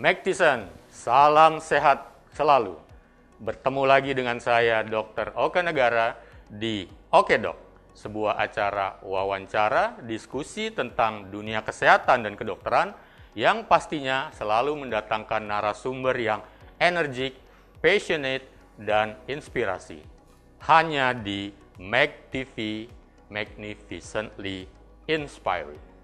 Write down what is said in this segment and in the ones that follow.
Magtison, salam sehat selalu. Bertemu lagi dengan saya Dr. Oka Negara di Oke Dok, sebuah acara wawancara diskusi tentang dunia kesehatan dan kedokteran yang pastinya selalu mendatangkan narasumber yang energik, passionate, dan inspirasi. Hanya di Mag TV, Magnificently Inspiring.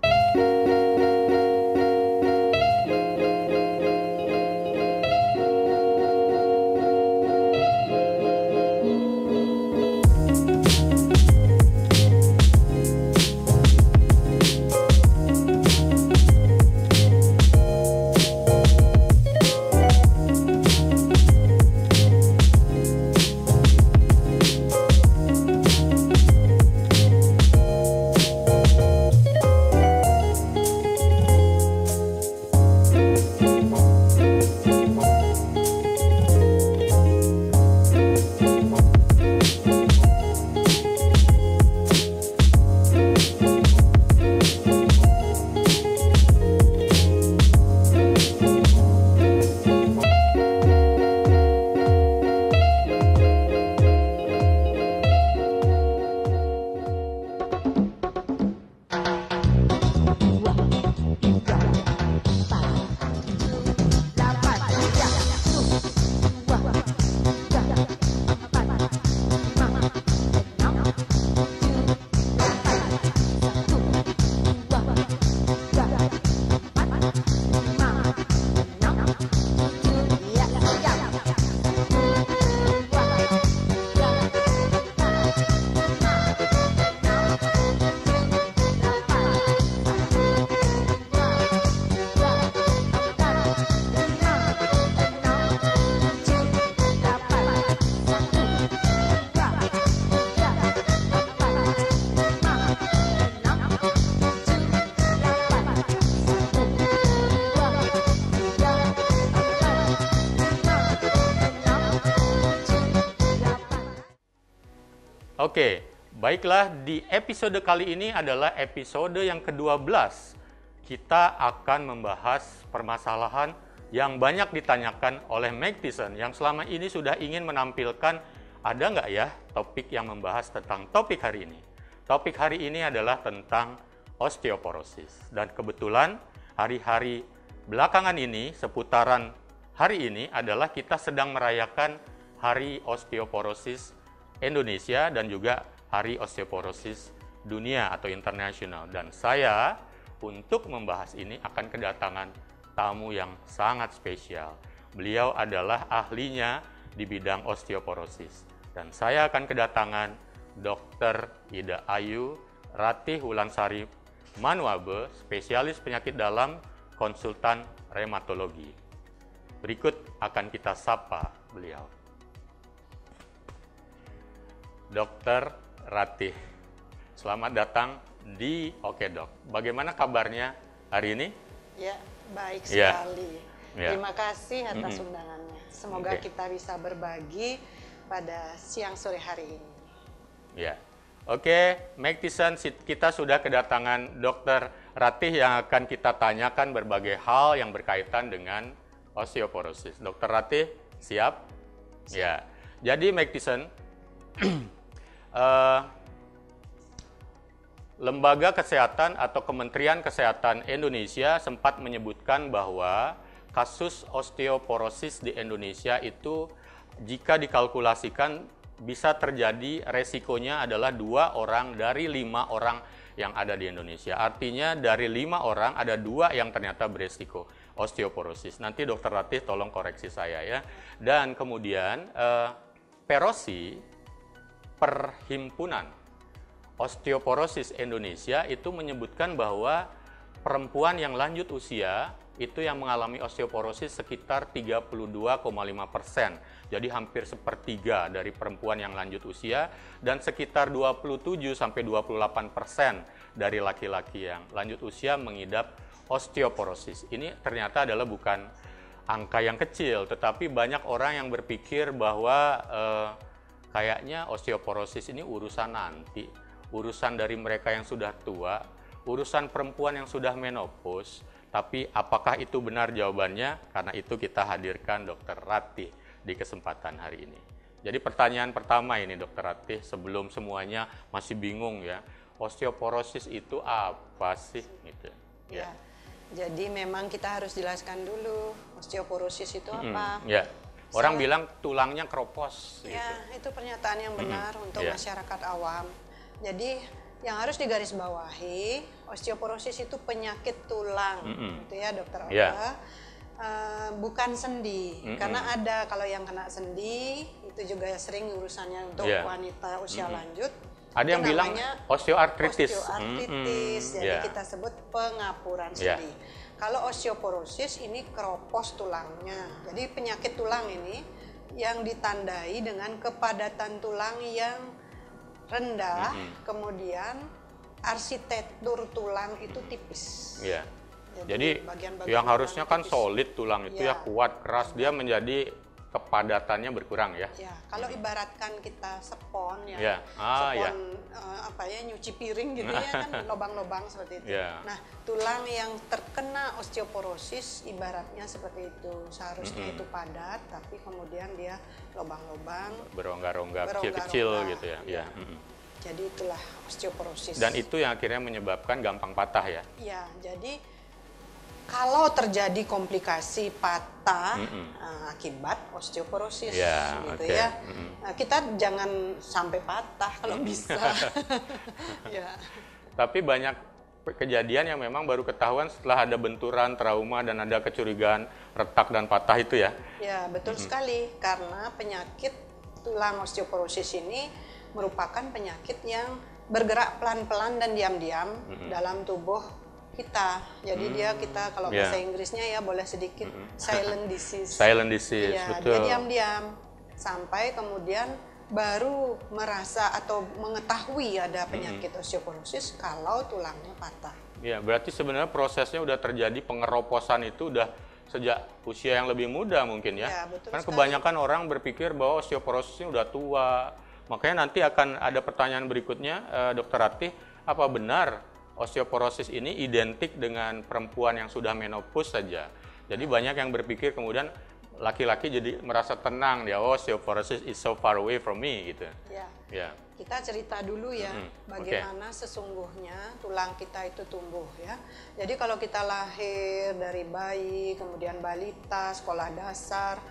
Oke, baiklah, di episode kali ini adalah episode yang ke-12. Kita akan membahas permasalahan yang banyak ditanyakan oleh Magtison yang selama ini sudah ingin menampilkan, ada nggak ya topik yang membahas tentang topik hari ini. Topik hari ini adalah tentang osteoporosis. Dan kebetulan hari-hari belakangan ini, seputaran hari ini adalah kita sedang merayakan Hari Osteoporosis Indonesia dan juga Hari Osteoporosis Dunia atau Internasional. Dan saya untuk membahas ini akan kedatangan tamu yang sangat spesial. Beliau adalah ahlinya di bidang osteoporosis. Dan saya akan kedatangan Dr. Ida Ayu Ratih Wulansari Manuabe, spesialis penyakit dalam, konsultan reumatologi. Berikut akan kita sapa beliau. Dr. Ratih, selamat datang di Oke Dok. Bagaimana kabarnya hari ini? Ya, baik sekali. Ya. Terima kasih atas undangannya. Semoga kita bisa berbagi pada siang sore hari ini. Ya, oke, Magtison, kita sudah kedatangan Dr. Ratih yang akan kita tanyakan berbagai hal yang berkaitan dengan osteoporosis. Dr. Ratih, siap? Ya, jadi Magtison, Lembaga Kesehatan atau Kementerian Kesehatan Indonesia sempat menyebutkan bahwa kasus osteoporosis di Indonesia itu jika dikalkulasikan bisa terjadi resikonya adalah 2 orang dari 5 orang yang ada di Indonesia. Artinya dari 5 orang ada 2 yang ternyata beresiko osteoporosis. Nanti Dr. Ratih tolong koreksi saya ya. Dan kemudian Perosi, Perhimpunan Osteoporosis Indonesia itu menyebutkan bahwa perempuan yang lanjut usia itu yang mengalami osteoporosis sekitar 32,5%. Jadi hampir sepertiga dari perempuan yang lanjut usia dan sekitar 27-28% dari laki-laki yang lanjut usia mengidap osteoporosis. Ini ternyata adalah bukan angka yang kecil, tetapi banyak orang yang berpikir bahwa kayaknya osteoporosis ini urusan nanti, urusan dari mereka yang sudah tua, urusan perempuan yang sudah menopause. Tapi apakah itu benar jawabannya? Karena itu kita hadirkan Dr. Ratih di kesempatan hari ini. Jadi pertanyaan pertama ini Dr. Ratih, sebelum semuanya masih bingung ya, osteoporosis itu apa sih? Gitu. Ya. Jadi memang kita harus jelaskan dulu osteoporosis itu apa. Ya. Orang bilang tulangnya keropos. Ya, gitu. itu pernyataan yang benar untuk masyarakat awam. Jadi yang harus digarisbawahi, osteoporosis itu penyakit tulang, gitu ya Dokter Oka. Bukan sendi, karena ada kalau yang kena sendi itu juga sering urusannya untuk wanita usia lanjut. Ada yang bilang osteoartritis. Jadi kita sebut pengapuran sendi. Kalau osteoporosis ini keropos tulangnya. Jadi penyakit tulang ini yang ditandai dengan kepadatan tulang yang rendah, kemudian arsitektur tulang itu tipis. Iya. Jadi yang harusnya kan solid tulang itu ya kuat, keras, dia menjadi kepadatannya berkurang ya. Ya, kalau ibaratkan kita sepon nyuci piring gitu ya kan lobang-lobang seperti itu. Nah, tulang yang terkena osteoporosis ibaratnya seperti itu. Seharusnya itu padat tapi kemudian dia lobang-lobang, berongga-rongga kecil-kecil gitu ya. Jadi itulah osteoporosis. Dan itu yang akhirnya menyebabkan gampang patah ya. Iya, jadi kalau terjadi komplikasi patah akibat osteoporosis gitu ya. Nah, kita jangan sampai patah kalau bisa. Tapi banyak kejadian yang memang baru ketahuan setelah ada benturan, trauma dan ada kecurigaan retak dan patah itu ya. Ya, betul sekali karena penyakit tulang osteoporosis ini merupakan penyakit yang bergerak pelan-pelan dan diam-diam dalam tubuh kita. Jadi kita kalau bahasa Inggrisnya ya boleh sedikit silent disease. Silent disease, betul. Dia diam-diam sampai kemudian baru merasa atau mengetahui ada penyakit osteoporosis kalau tulangnya patah. Ya, berarti sebenarnya prosesnya udah terjadi, pengeroposan itu udah sejak usia yang lebih muda mungkin ya. Kan kebanyakan orang berpikir bahwa osteoporosis ini udah tua. Makanya nanti akan ada pertanyaan berikutnya, Dr. Ratih, apa benar osteoporosis ini identik dengan perempuan yang sudah menopause saja? Jadi banyak yang berpikir kemudian laki-laki jadi merasa tenang, dia osteoporosis is so far away from me gitu. Ya. Kita cerita dulu ya, bagaimana sesungguhnya tulang kita itu tumbuh ya. Jadi kalau kita lahir dari bayi, kemudian balita, sekolah dasar,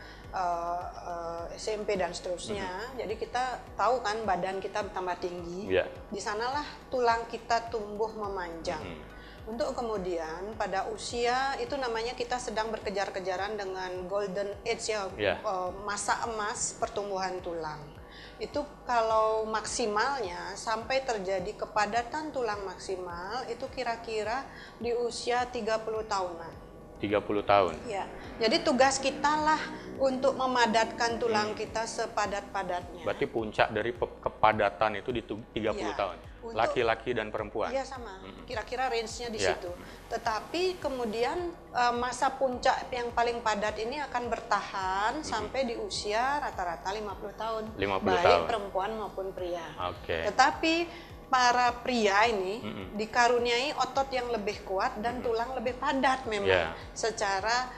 SMP dan seterusnya, jadi kita tahu kan badan kita tambah tinggi, di sanalah tulang kita tumbuh memanjang. Untuk kemudian pada usia itu namanya kita sedang berkejar-kejaran dengan golden age masa emas pertumbuhan tulang. Itu kalau maksimalnya sampai terjadi kepadatan tulang maksimal itu kira-kira di usia 30 tahunan. 30 tahun. Ya. Jadi tugas kita lah untuk memadatkan tulang kita sepadat-padatnya. Berarti puncak dari kepadatan itu di 30 tahun. Laki-laki dan perempuan. Iya sama. Kira-kira range-nya di situ. Tetapi kemudian masa puncak yang paling padat ini akan bertahan sampai di usia rata-rata 50 tahun. 50 baik tahun. Perempuan maupun pria. Oke. Tetapi para pria ini dikaruniai otot yang lebih kuat dan tulang lebih padat memang secara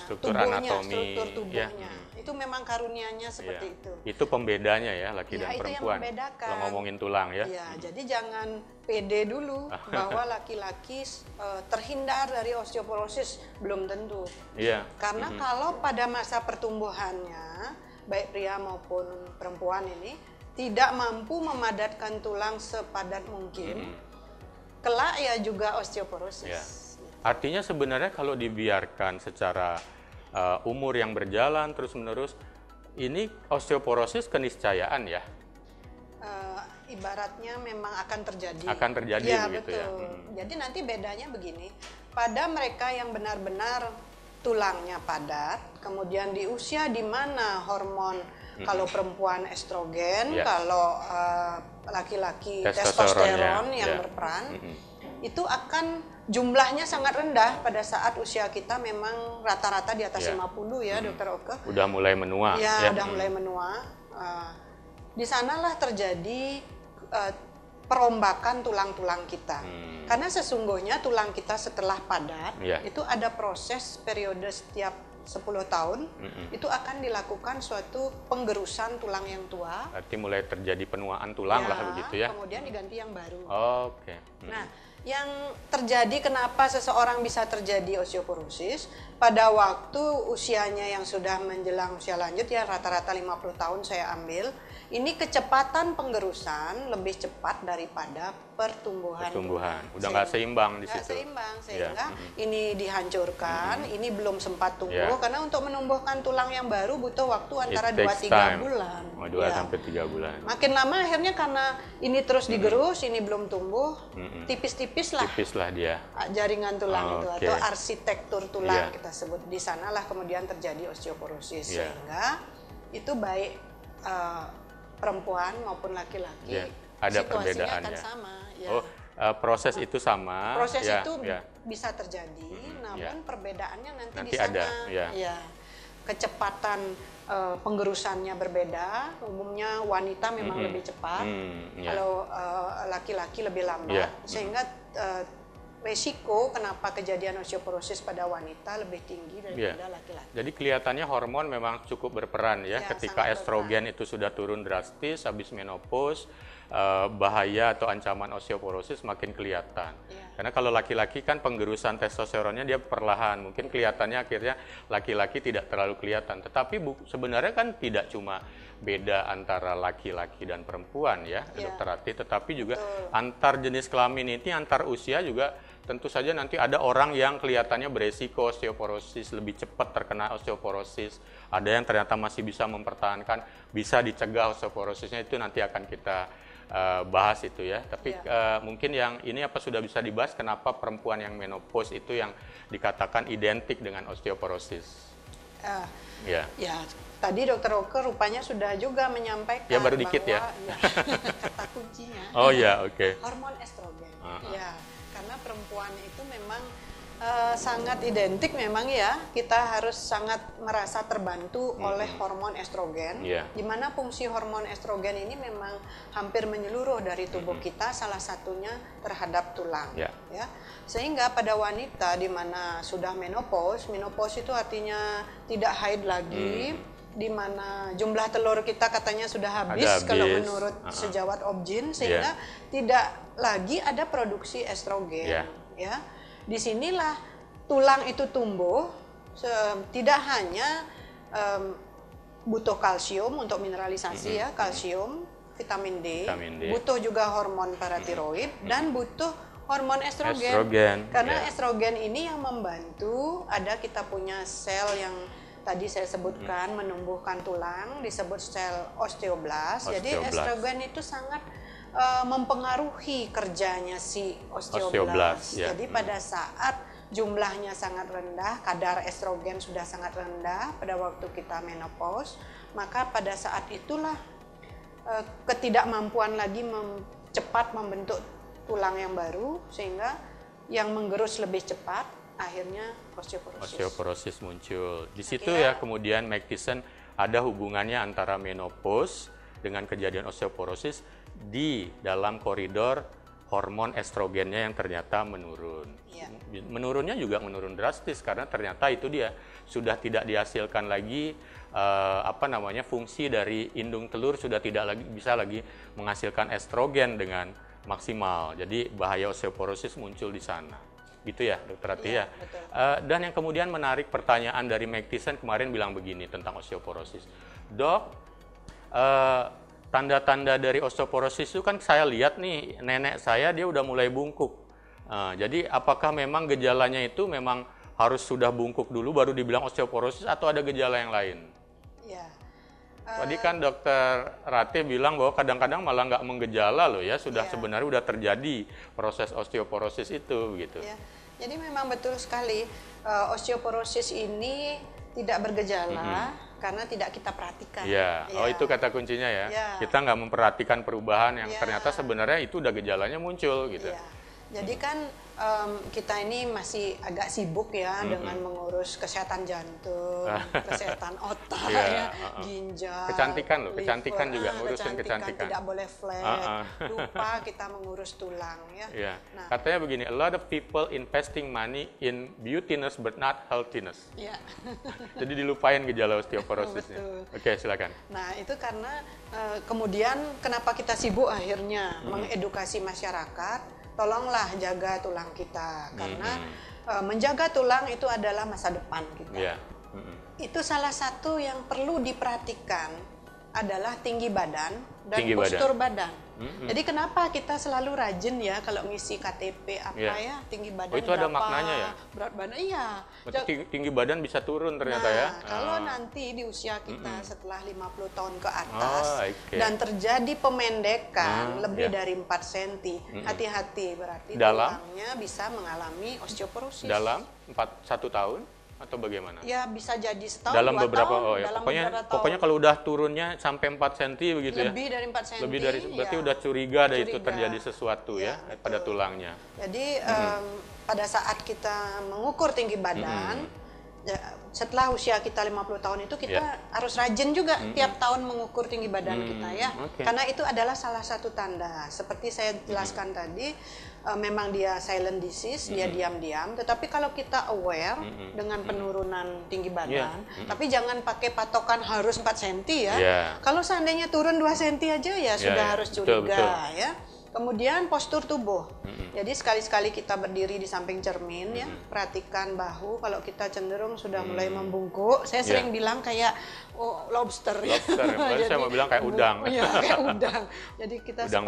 struktur tubuhnya, anatomi, struktur tubuhnya. Itu memang karunianya seperti itu. Itu pembedanya ya, laki dan perempuan. Itu yang membedakan. Kalau ngomongin tulang ya. Jadi jangan pede dulu bahwa laki-laki terhindar dari osteoporosis, belum tentu. Karena kalau pada masa pertumbuhannya, baik pria maupun perempuan ini tidak mampu memadatkan tulang sepadat mungkin, kelak ya juga osteoporosis. Artinya sebenarnya kalau dibiarkan secara umur yang berjalan terus-menerus, ini osteoporosis keniscayaan ya? Ibaratnya memang akan terjadi. Akan terjadi ya, begitu betul. ya? Jadi nanti bedanya begini, pada mereka yang benar-benar tulangnya padat, kemudian di usia di mana hormon, kalau perempuan estrogen, kalau laki-laki testosteron yang berperan, itu akan jumlahnya sangat rendah pada saat usia kita memang rata-rata di atas 50 ya, Dokter Oke. Udah mulai menua. Ya, udah mulai menua. Di sanalah terjadi perombakan tulang-tulang kita. Karena sesungguhnya tulang kita setelah padat, itu ada proses periode setiap 10 tahun, itu akan dilakukan suatu penggerusan tulang yang tua. Berarti mulai terjadi penuaan tulang lah begitu ya. Kemudian diganti yang baru. Oke. Nah, yang terjadi kenapa seseorang bisa terjadi osteoporosis pada waktu usianya yang sudah menjelang usia lanjut ya rata-rata 50 tahun saya ambil, ini kecepatan penggerusan lebih cepat daripada pertumbuhan. Udah nggak seimbang di situ. Nggak seimbang sehingga ini dihancurkan, ini belum sempat tumbuh karena untuk menumbuhkan tulang yang baru butuh waktu antara 2-3 bulan. 2-3 bulan. Makin lama akhirnya karena ini terus digerus, ini belum tumbuh, tipis-tipis lah dia. Jaringan tulang itu atau arsitektur tulang kita sebut. Di sanalah kemudian terjadi osteoporosis sehingga itu baik perempuan maupun laki-laki ada situasinya perbedaannya. akan sama. Proses itu sama. Proses itu bisa terjadi, namun perbedaannya nanti di ada. Ya. Kecepatan penggerusannya berbeda. Umumnya wanita memang lebih cepat, kalau laki-laki lebih lambat, sehingga resiko kenapa kejadian osteoporosis pada wanita lebih tinggi daripada laki-laki. Jadi kelihatannya hormon memang cukup berperan ya. Ketika estrogen itu sudah turun drastis, habis menopause, bahaya atau ancaman osteoporosis makin kelihatan. Karena kalau laki-laki kan penggerusan testosteronnya dia perlahan, mungkin kelihatannya akhirnya laki-laki tidak terlalu kelihatan. Tetapi sebenarnya kan tidak cuma beda antara laki-laki dan perempuan ya, Dokter Rati, tetapi juga antar jenis kelamin ini, antar usia juga tentu saja nanti ada orang yang kelihatannya beresiko osteoporosis, lebih cepat terkena osteoporosis. Ada yang ternyata masih bisa mempertahankan, bisa dicegah osteoporosisnya, itu nanti akan kita bahas itu ya. Tapi mungkin yang ini sudah bisa dibahas kenapa perempuan yang menopause itu yang dikatakan identik dengan osteoporosis. Ya, tadi Dokter Oke rupanya sudah juga menyampaikan baru dikit bahwa, kata kuncinya. Hormon estrogen. Karena perempuan itu memang sangat identik memang ya, kita harus sangat merasa terbantu oleh hormon estrogen. Di mana fungsi hormon estrogen ini memang hampir menyeluruh dari tubuh kita, salah satunya terhadap tulang. Sehingga pada wanita di mana sudah menopause itu artinya tidak haid lagi, di mana jumlah telur kita katanya sudah habis. Kalau menurut sejawat Obgyn, sehingga tidak lagi ada produksi estrogen. Disinilah tulang itu tumbuh, tidak hanya butuh kalsium untuk mineralisasi kalsium, vitamin D, butuh juga hormon paratiroid dan butuh hormon estrogen. Karena estrogen ini yang membantu, kita punya sel yang tadi saya sebutkan menumbuhkan tulang, disebut sel osteoblast. Jadi estrogen itu sangat mempengaruhi kerjanya si osteoblast. Jadi pada saat jumlahnya sangat rendah, kadar estrogen sudah sangat rendah pada waktu kita menopause, maka pada saat itulah ketidakmampuan lagi cepat membentuk tulang yang baru, sehingga yang menggerus lebih cepat, akhirnya osteoporosis muncul. Di situ ya kemudian Mike Thiessen ada hubungannya antara menopause dengan kejadian osteoporosis di dalam koridor hormon estrogennya yang ternyata menurun. Menurunnya juga menurun drastis karena ternyata itu dia sudah tidak dihasilkan lagi fungsi dari indung telur, sudah tidak bisa lagi menghasilkan estrogen dengan maksimal. Jadi bahaya osteoporosis muncul di sana. Gitu ya, Dokter Rati ya. Dan yang kemudian menarik pertanyaan dari Mike Thiessen kemarin bilang begini tentang osteoporosis. Dok, tanda-tanda dari osteoporosis itu kan saya lihat nih, nenek saya dia udah mulai bungkuk. Jadi apakah memang gejalanya itu memang harus sudah bungkuk dulu baru dibilang osteoporosis atau ada gejala yang lain? Tadi kan Dokter Rati bilang bahwa kadang-kadang malah nggak menggejala loh ya, sebenarnya udah terjadi proses osteoporosis itu gitu. Jadi memang betul sekali, osteoporosis ini tidak bergejala karena tidak kita perhatikan. Itu kata kuncinya ya. Kita nggak memperhatikan perubahan yang ternyata sebenarnya itu udah gejalanya muncul gitu. Jadi kan kita ini masih agak sibuk ya dengan mengurus kesehatan jantung, kesehatan otak, ya, ginjal, kecantikan loh, liver, kecantikan juga, urusan kecantikan. tidak boleh flat, lupa kita mengurus tulang ya. Yeah. Nah, katanya begini, a lot of people investing money in beautiness but not healthiness. Yeah. Jadi dilupain gejala osteoporosisnya. Oke, silakan. Nah, itu karena kemudian kenapa kita sibuk akhirnya mengedukasi masyarakat, tolonglah jaga tulang kita karena menjaga tulang itu adalah masa depan kita. Yeah. Itu salah satu yang perlu diperhatikan adalah tinggi badan dan postur badan. Jadi kenapa kita selalu rajin ya kalau ngisi KTP apa ya tinggi badan itu ada berapa, maknanya ya? Berat badan iya. Tinggi badan bisa turun ternyata ya. Kalau nanti di usia kita setelah 50 tahun ke atas dan terjadi pemendekan lebih dari 4 cm, hati-hati berarti tulangnya bisa mengalami osteoporosis. Dalam 1 tahun? Atau bagaimana? Ya bisa jadi setahun, dalam 2 beberapa tahun, ya. dalam Pokoknya kalau udah turunnya sampai 4 cm begitu ya. Lebih dari 4 cm. Lebih dari berarti udah curiga ada itu terjadi sesuatu ya pada tulangnya. Jadi pada saat kita mengukur tinggi badan setelah usia kita 50 tahun itu kita harus rajin juga tiap tahun mengukur tinggi badan kita ya. Karena itu adalah salah satu tanda. Seperti saya jelaskan tadi, memang dia silent disease, dia diam-diam. Tetapi kalau kita aware dengan penurunan tinggi badan, tapi jangan pakai patokan harus 4 cm ya. Kalau seandainya turun 2 cm aja ya sudah harus curiga ya. Kemudian postur tubuh. Jadi sekali-sekali kita berdiri di samping cermin ya, perhatikan bahu. Kalau kita cenderung sudah mulai membungkuk, saya sering bilang kayak lobster. Lobster, ya. Jadi, saya mau bilang kayak udang. Iya, kayak udang. Jadi kita udang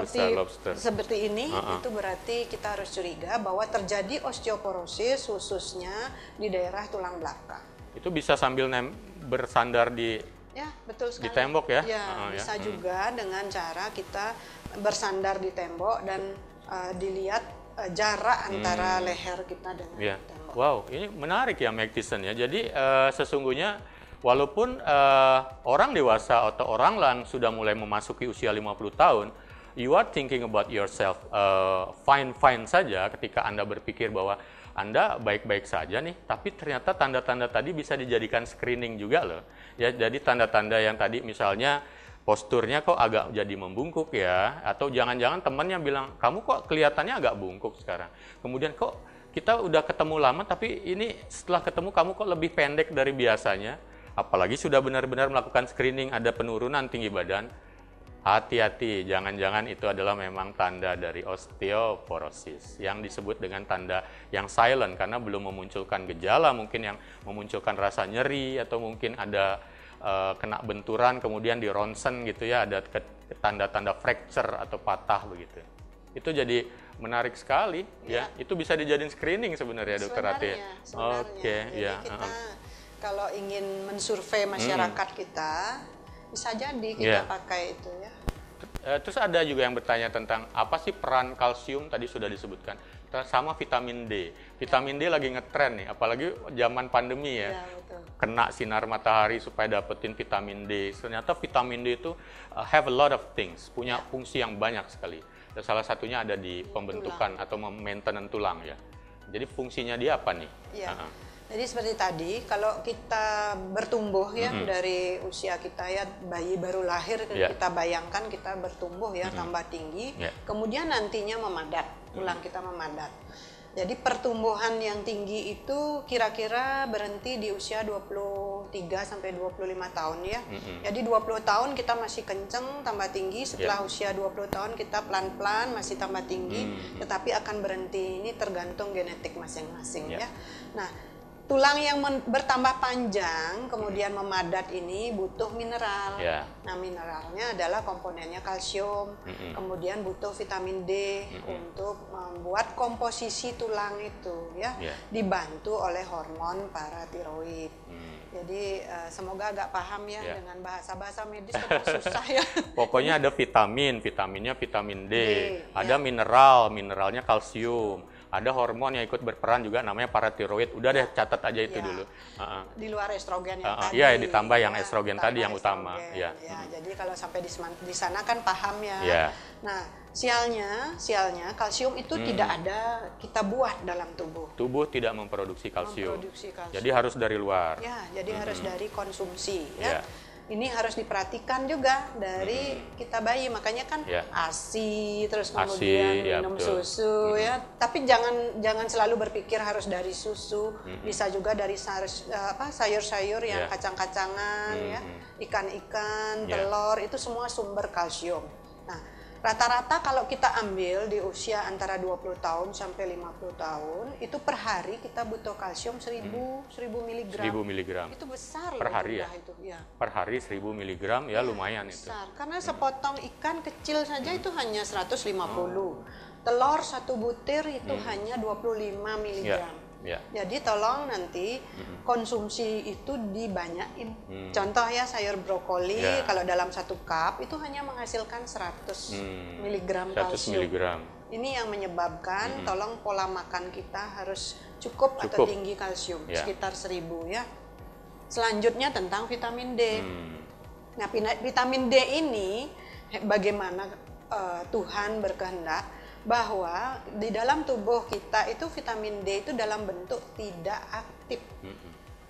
seperti ini, itu berarti kita harus curiga bahwa terjadi osteoporosis khususnya di daerah tulang belakang. Itu bisa sambil bersandar di betul sekali. Di tembok ya? Bisa juga dengan cara kita bersandar di tembok dan dilihat jarak antara leher kita dengan tembok. Wow, ini menarik ya Meg Thiessen ya. Jadi sesungguhnya walaupun orang dewasa atau orang lang sudah mulai memasuki usia 50 tahun, you are thinking about yourself fine-fine saja ketika Anda berpikir bahwa Anda baik-baik saja nih, tapi ternyata tanda-tanda tadi bisa dijadikan screening juga loh. Ya, jadi tanda-tanda yang tadi misalnya posturnya kok agak jadi membungkuk ya, atau jangan-jangan temannya bilang, kamu kok kelihatannya agak bungkuk sekarang. Kemudian kok kita udah ketemu lama, tapi ini setelah ketemu kamu kok lebih pendek dari biasanya. Apalagi sudah benar-benar melakukan screening, ada penurunan tinggi badan. Hati-hati, jangan-jangan itu adalah memang tanda dari osteoporosis yang disebut dengan tanda yang silent karena belum memunculkan gejala, mungkin yang memunculkan rasa nyeri atau mungkin ada kena benturan kemudian di ronsen gitu ya, ada tanda-tanda fracture atau patah begitu. Itu jadi menarik sekali ya. Itu bisa dijadiin screening sebenarnya Dokter Rati. Oke, ya. Kita kalau ingin mensurvei masyarakat kita bisa jadi kita pakai itu ya. Terus ada juga yang bertanya tentang apa sih peran kalsium, tadi sudah disebutkan, sama vitamin D. Vitamin D lagi ngetren nih, apalagi zaman pandemi ya. Kena sinar matahari supaya dapetin vitamin D. Ternyata vitamin D itu have a lot of things, punya fungsi yang banyak sekali. Dan salah satunya ada di pembentukan atau maintenance tulang ya. Jadi fungsinya dia apa nih? Jadi seperti tadi, kalau kita bertumbuh ya dari usia kita ya, bayi baru lahir, kita bayangkan kita bertumbuh ya, tambah tinggi, kemudian nantinya memadat, tulang kita memadat. Jadi pertumbuhan yang tinggi itu kira-kira berhenti di usia 23 sampai 25 tahun ya. Jadi 20 tahun kita masih kenceng, tambah tinggi, setelah usia 20 tahun kita pelan-pelan masih tambah tinggi, tetapi akan berhenti. Ini tergantung genetik masing-masing ya. Nah, tulang yang bertambah panjang kemudian memadat ini butuh mineral. Nah, mineralnya adalah komponennya kalsium, kemudian butuh vitamin D untuk membuat komposisi tulang itu ya, dibantu oleh hormon paratiroid. Jadi semoga agak paham ya dengan bahasa-bahasa medis kan susah ya. Pokoknya ada vitaminnya vitamin D, ada mineralnya kalsium. Ada hormon yang ikut berperan juga namanya paratiroid. Udah deh, catat aja itu dulu. Di luar estrogen yang tadi. Iya, ditambah yang estrogen tadi yang utama. Jadi kalau sampai di sana kan paham ya. Nah, Sialnya kalsium itu tidak ada kita buat dalam tubuh. Tubuh tidak memproduksi kalsium. Memproduksi kalsium. Jadi harus dari luar. Ya, jadi harus dari konsumsi. Ya. Ya. Ini harus diperhatikan juga dari kita bayi, makanya kan ASI, terus kemudian ya, minum betul. susu ya. Tapi jangan selalu berpikir harus dari susu, bisa juga dari sayur-sayur yang kacang-kacangan ya, ikan-ikan, telur, itu semua sumber kalsium. Nah, rata-rata kalau kita ambil di usia antara 20 tahun sampai 50 tahun, itu per hari kita butuh kalsium 1000 mg. 1000 mg. Itu besar per hari ya? Itu, ya. Per hari 1000 mg ya lumayan besar. itu. Karena sepotong ikan kecil saja itu hanya 150. Telur satu butir itu hanya 25 mg. Ya. Jadi tolong nanti konsumsi itu dibanyakin. Contoh ya, sayur brokoli kalau dalam 1 cup itu hanya menghasilkan 100 mg kalsium. 100 mg. Ini yang menyebabkan tolong pola makan kita harus cukup. Atau tinggi kalsium, sekitar 1000 ya. Selanjutnya tentang vitamin D. Nah, vitamin D ini bagaimana Tuhan berkehendak bahwa di dalam tubuh kita itu vitamin D itu dalam bentuk tidak aktif.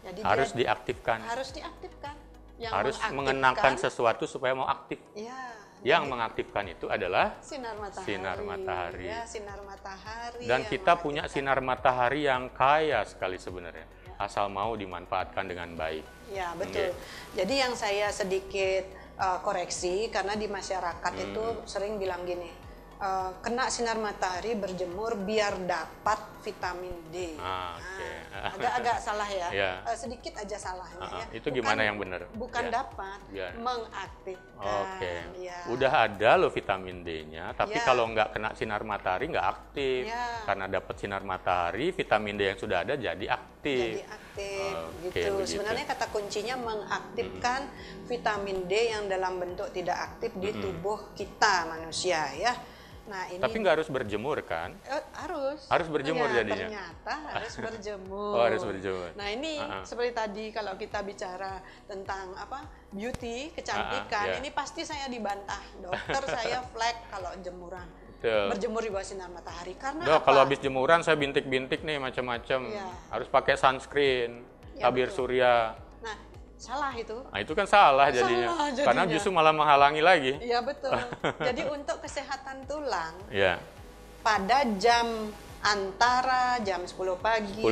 Jadi harus diaktifkan. Harus diaktifkan. Harus mengenakan sesuatu supaya mau aktif. Ya. Yang mengaktifkan itu adalah sinar matahari. Sinar matahari. Ya, sinar matahari. Dan kita punya sinar matahari yang kaya sekali sebenarnya. Asal mau dimanfaatkan dengan baik. Ya, betul. Jadi yang saya sedikit koreksi, karena di masyarakat itu sering bilang gini, kena sinar matahari, berjemur biar dapat vitamin D. Agak-agak salah ya. Sedikit aja salahnya ya. Itu gimana yang benar? Bukan dapat, mengaktifkan. Ya. Udah ada loh vitamin D-nya, tapi kalau nggak kena sinar matahari nggak aktif. Karena dapat sinar matahari, vitamin D yang sudah ada jadi aktif. Jadi aktif, gitu. Sebenarnya kata kuncinya mengaktifkan vitamin D yang dalam bentuk tidak aktif di tubuh kita manusia ya. Nah, ini tapi nggak harus berjemur kan? Harus berjemur jadinya. Ternyata harus berjemur. Harus berjemur. Nah, ini seperti tadi kalau kita bicara tentang beauty, kecantikan, ini pasti saya dibantah. Dokter saya flek kalau jemuran. Berjemur di bawah sinar matahari. Karena apa? Kalau habis jemuran saya bintik-bintik nih macam-macam. Harus pakai sunscreen, tabir surya. Nah, salah itu. Nah, itu kan salah jadinya. Karena justru malah menghalangi lagi. Iya, betul. Jadi untuk kesehatan tulang, pada jam antara jam 10 pagi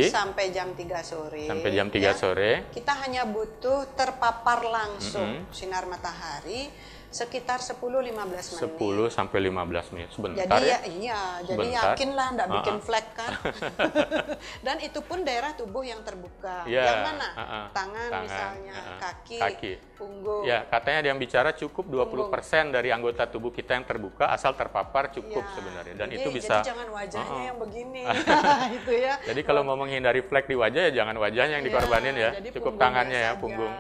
sampai jam 3 sore. Sampai jam 3 sore. Kita hanya butuh terpapar langsung sinar matahari sekitar 10-15 menit. 10 sampai 15 menit sebentar. Jadi jadi yakinlah enggak bikin flek kan. Dan itu pun daerah tubuh yang terbuka. Yang mana? Tangan misalnya, kaki, punggung. Ya, katanya dia yang bicara cukup 20% dari anggota tubuh kita yang terbuka asal terpapar cukup sebenarnya. Dan itu bisa. Jadi jangan wajahnya yang begini. Itu ya. Jadi kalau mau menghindari flek di wajah ya jangan wajahnya yang dikorbanin ya. Cukup tangannya ya, punggung.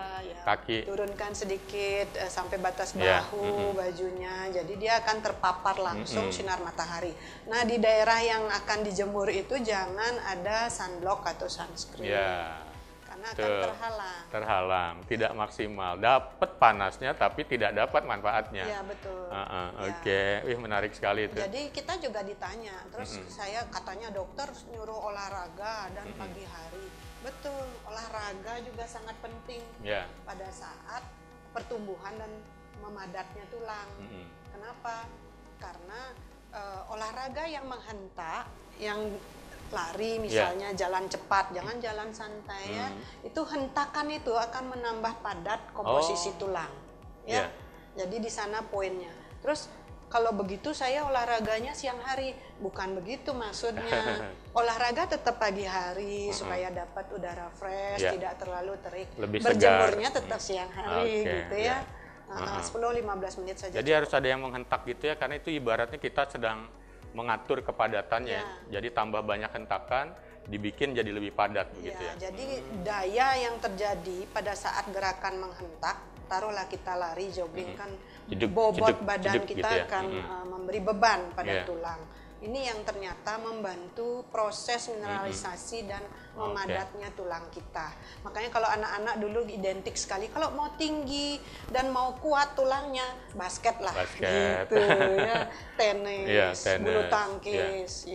Kaki. Turunkan sedikit sampai batas bahu bajunya, jadi dia akan terpapar langsung sinar matahari. Nah, di daerah yang akan dijemur itu jangan ada sunblock atau sunscreen, karena akan terhalang, tidak maksimal. Dapat panasnya tapi tidak dapat manfaatnya. Iya, betul. Oke, menarik sekali itu. Jadi kita juga ditanya, terus saya katanya dokter nyuruh olahraga dan pagi hari. Betul, olahraga juga sangat penting pada saat pertumbuhan dan memadatnya tulang. Kenapa? Karena olahraga yang menghentak, yang lari misalnya, jalan cepat, jangan jalan santai ya. Itu hentakan itu akan menambah padat komposisi tulang. Ya. Jadi di sana poinnya. Terus kalau begitu saya olahraganya siang hari, bukan begitu maksudnya. Olahraga tetap pagi hari supaya dapat udara fresh, tidak terlalu terik. Lebih berjemurnya tetap siang hari gitu ya. 10-15 menit saja. Jadi harus ada yang menghentak gitu ya, karena itu ibaratnya kita sedang mengatur kepadatannya. Jadi tambah banyak hentakan, dibikin jadi lebih padat begitu ya. Jadi daya yang terjadi pada saat gerakan menghentak, taruhlah kita lari, jogging kan, bobot badan kita akan memberi beban pada tulang. ini yang ternyata membantu proses mineralisasi dan memadatnya tulang kita. Makanya kalau anak-anak dulu identik sekali, kalau mau tinggi dan mau kuat tulangnya, basket lah, gitu ya, tenis, bulu tangkis,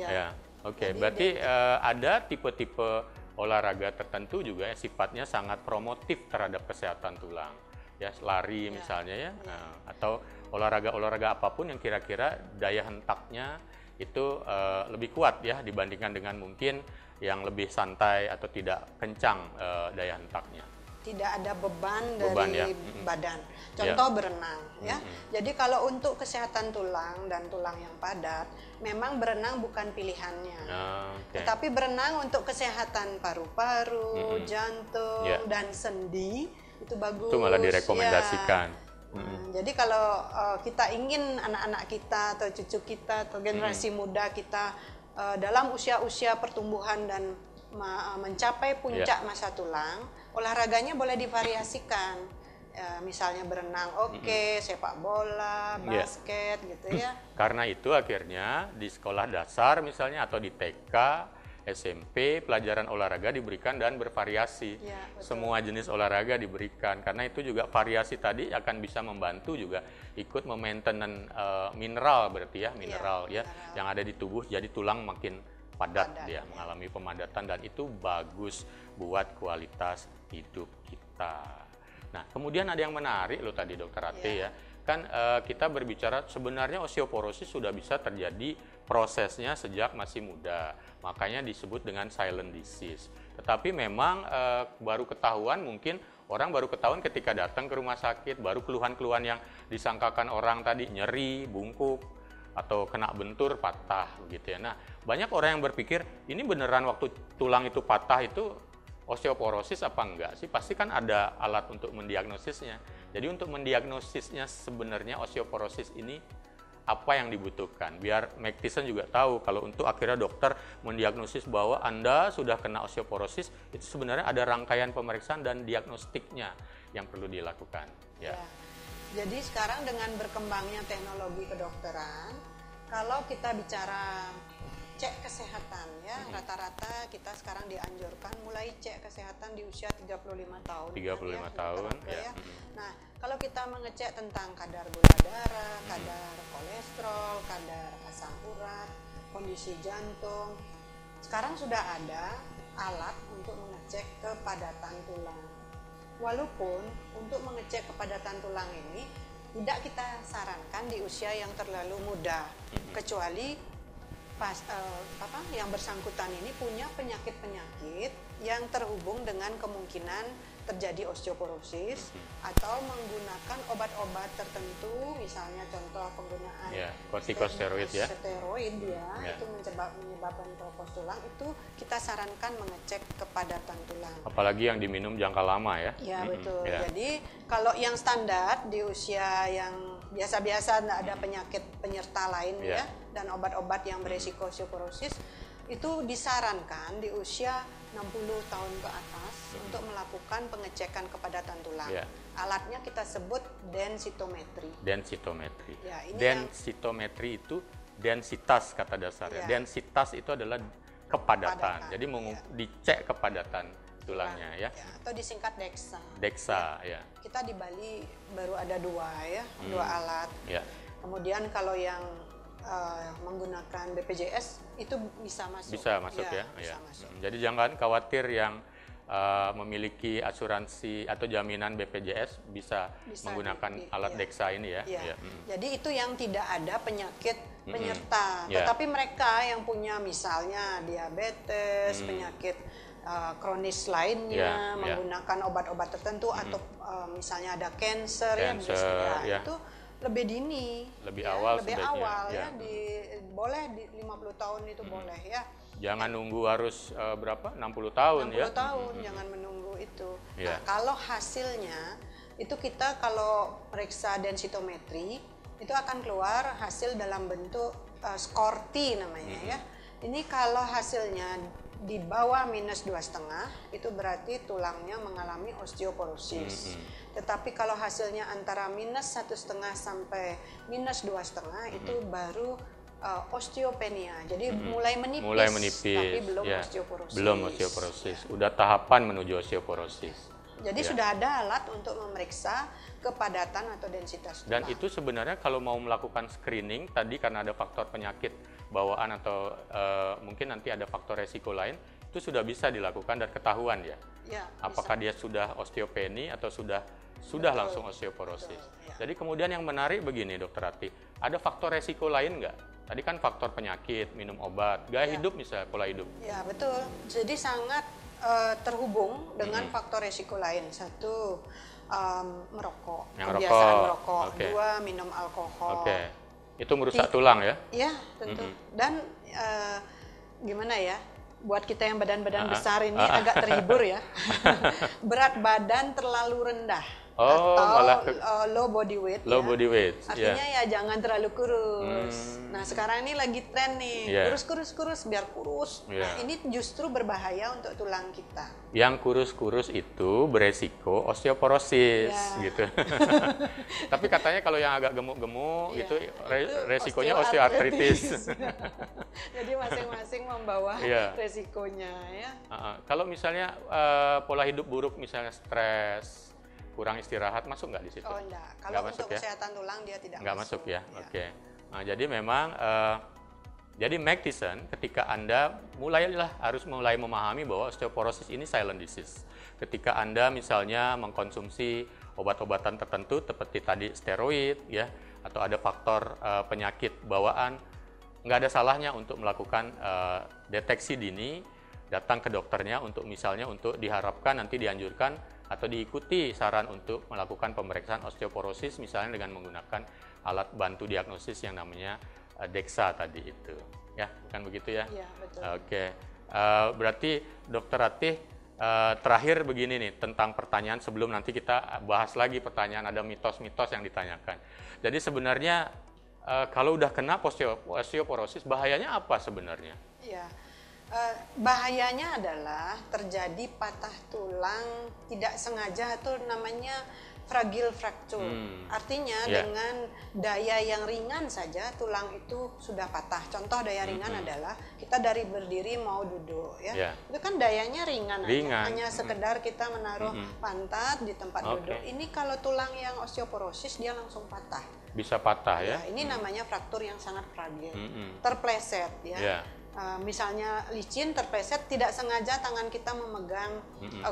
Oke, berarti ada tipe-tipe olahraga tertentu juga yang sifatnya sangat promotif terhadap kesehatan tulang, ya lari misalnya ya, atau olahraga apapun yang kira-kira daya hentaknya itu lebih kuat ya dibandingkan dengan mungkin yang lebih santai atau tidak kencang daya hentaknya. Tidak ada beban dari badan. Contoh berenang ya. Jadi kalau untuk kesehatan tulang dan tulang yang padat, memang berenang bukan pilihannya. Tetapi berenang untuk kesehatan paru-paru, jantung dan sendi itu bagus. Itu malah direkomendasikan. Jadi kalau kita ingin anak-anak kita atau cucu kita atau generasi muda kita dalam usia-usia pertumbuhan dan mencapai puncak masa tulang, olahraganya boleh divariasikan. Misalnya berenang sepak bola, basket gitu ya. Karena itu akhirnya di sekolah dasar misalnya atau di TK, SMP, pelajaran olahraga diberikan dan bervariasi. Semua jenis olahraga diberikan, karena itu juga variasi tadi akan bisa membantu juga ikut memainten mineral berarti ya, mineral yang ada di tubuh, jadi tulang makin padat ya, mengalami pemadatan, dan itu bagus buat kualitas hidup kita. Nah, kemudian ada yang menarik loh tadi Dokter Ate ya. Kan kita berbicara sebenarnya osteoporosis sudah bisa terjadi prosesnya sejak masih muda. Makanya disebut dengan silent disease. Tetapi memang baru ketahuan, mungkin orang baru ketahuan ketika datang ke rumah sakit, baru keluhan-keluhan yang disangkakan orang tadi, nyeri, bungkuk, atau kena bentur, patah gitu ya. Nah, banyak orang yang berpikir ini beneran waktu tulang itu patah itu osteoporosis apa enggak sih? Pasti kan ada alat untuk mendiagnosisnya. Jadi untuk mendiagnosisnya sebenarnya osteoporosis ini apa yang dibutuhkan? Biar Mac Thyssen juga tahu kalau untuk akhirnya dokter mendiagnosis bahwa Anda sudah kena osteoporosis, itu sebenarnya ada rangkaian pemeriksaan dan diagnostiknya yang perlu dilakukan. Ya. Jadi sekarang dengan berkembangnya teknologi kedokteran, kalau kita bicara cek kesehatan ya, rata-rata kita sekarang dianjurkan mulai cek kesehatan di usia 35 tahun. 35 tahun ya. Nah, kalau kita mengecek tentang kadar gula darah, kadar kolesterol, kadar asam urat, kondisi jantung, sekarang sudah ada alat untuk mengecek kepadatan tulang. Walaupun untuk mengecek kepadatan tulang ini tidak kita sarankan di usia yang terlalu muda, kecuali yang bersangkutan ini punya penyakit-penyakit yang terhubung dengan kemungkinan terjadi osteoporosis atau menggunakan obat-obat tertentu, misalnya contoh penggunaan kortikosteroid steroid itu menyebabkan keropos tulang, itu kita sarankan mengecek kepadatan tulang. Apalagi yang diminum jangka lama ya. Ya betul. Jadi kalau yang standar di usia yang biasa-biasa tidak ada penyakit penyerta lain dan obat-obat yang beresiko osteoporosis, itu disarankan di usia 60 tahun ke atas untuk melakukan pengecekan kepadatan tulang. Alatnya kita sebut densitometri. Densitometri. Ya, densitometri itu densitas kata dasarnya. Densitas itu adalah kepadatan. Jadi dicek kepadatan tulangnya ya. Atau disingkat DEXA. DEXA ya. Kita di Bali baru ada dua alat. Kemudian kalau yang menggunakan BPJS itu bisa masuk. Bisa masuk ya. Bisa masuk. Jadi jangan khawatir yang memiliki asuransi atau jaminan BPJS bisa menggunakan alat DEXA ini ya. Jadi itu yang tidak ada penyakit penyerta. Tetapi mereka yang punya misalnya diabetes, penyakit kronis lainnya, menggunakan obat-obat tertentu atau misalnya ada cancer itu lebih dini, lebih awal ya, boleh di 50 tahun itu boleh ya. Jangan nunggu harus berapa? 60 tahun 60 tahun, jangan menunggu itu. Nah, kalau hasilnya itu kita kalau periksa densitometri itu akan keluar hasil dalam bentuk skor T namanya ya. Ini kalau hasilnya di bawah -2,5 itu berarti tulangnya mengalami osteoporosis. Tetapi kalau hasilnya antara -1,5 sampai -2,5 itu baru osteopenia. Jadi mulai menipis, tapi belum ya. osteoporosis. Belum osteoporosis. Udah tahapan menuju osteoporosis. Jadi sudah ada alat untuk memeriksa kepadatan atau densitas tulang. Dan itu sebenarnya kalau mau melakukan screening tadi karena ada faktor penyakit bawaan atau mungkin nanti ada faktor resiko lain, itu sudah bisa dilakukan dan ketahuan ya. Ya, apakah dia sudah osteopeni atau sudah langsung osteoporosis. Betul, ya. Jadi kemudian yang menarik begini Dokter Ati, ada faktor resiko lain nggak? Tadi kan faktor penyakit, minum obat, gaya hidup misalnya, pola hidup. Ya betul, jadi sangat terhubung dengan faktor resiko lain. Satu, merokok, kebiasaan merokok. Okay. Dua, minum alkohol. Oke, itu merusak tulang ya? Ya tentu. Dan gimana ya, buat kita yang badan-badan besar ini agak terhibur ya. Berat badan terlalu rendah. Atau malah low body weight. Body weight. Artinya ya jangan terlalu kurus. Nah sekarang ini lagi tren nih, kurus biar kurus. Nah ini justru berbahaya untuk tulang kita. Yang kurus-kurus itu beresiko osteoporosis gitu. Tapi katanya kalau yang agak gemuk-gemuk itu resikonya osteoartritis. Jadi masing-masing membawa resikonya ya. Kalau misalnya pola hidup buruk, misalnya stres, kurang istirahat, masuk nggak di situ? Oh enggak, kalau untuk kesehatan tulang dia tidak masuk ya. Oke. Nah, jadi memang jadi Meg Thiessen, ketika Anda harus mulai memahami bahwa osteoporosis ini silent disease. Ketika Anda misalnya mengkonsumsi obat-obatan tertentu seperti tadi steroid ya, atau ada faktor penyakit bawaan, nggak ada salahnya untuk melakukan deteksi dini, datang ke dokternya untuk misalnya untuk diharapkan nanti dianjurkan atau diikuti saran untuk melakukan pemeriksaan osteoporosis misalnya dengan menggunakan alat bantu diagnosis yang namanya DEXA tadi itu. Ya, bukan begitu ya? Iya, betul. Oke. Berarti Dokter Ratih, terakhir begini nih tentang pertanyaan sebelum nanti kita bahas lagi pertanyaan, ada mitos-mitos yang ditanyakan. Jadi sebenarnya kalau udah kena osteoporosis bahayanya apa sebenarnya? Iya. Bahayanya adalah terjadi patah tulang tidak sengaja, itu namanya fragile fracture. Artinya dengan daya yang ringan saja tulang itu sudah patah. Contoh daya ringan adalah kita dari berdiri mau duduk ya. Itu kan dayanya ringan. Hanya sekedar kita menaruh pantat di tempat duduk. Ini kalau tulang yang osteoporosis dia langsung patah. Bisa patah ya? Ini namanya fraktur yang sangat fragil. Terpleset ya. Misalnya licin, terpleset, tidak sengaja tangan kita memegang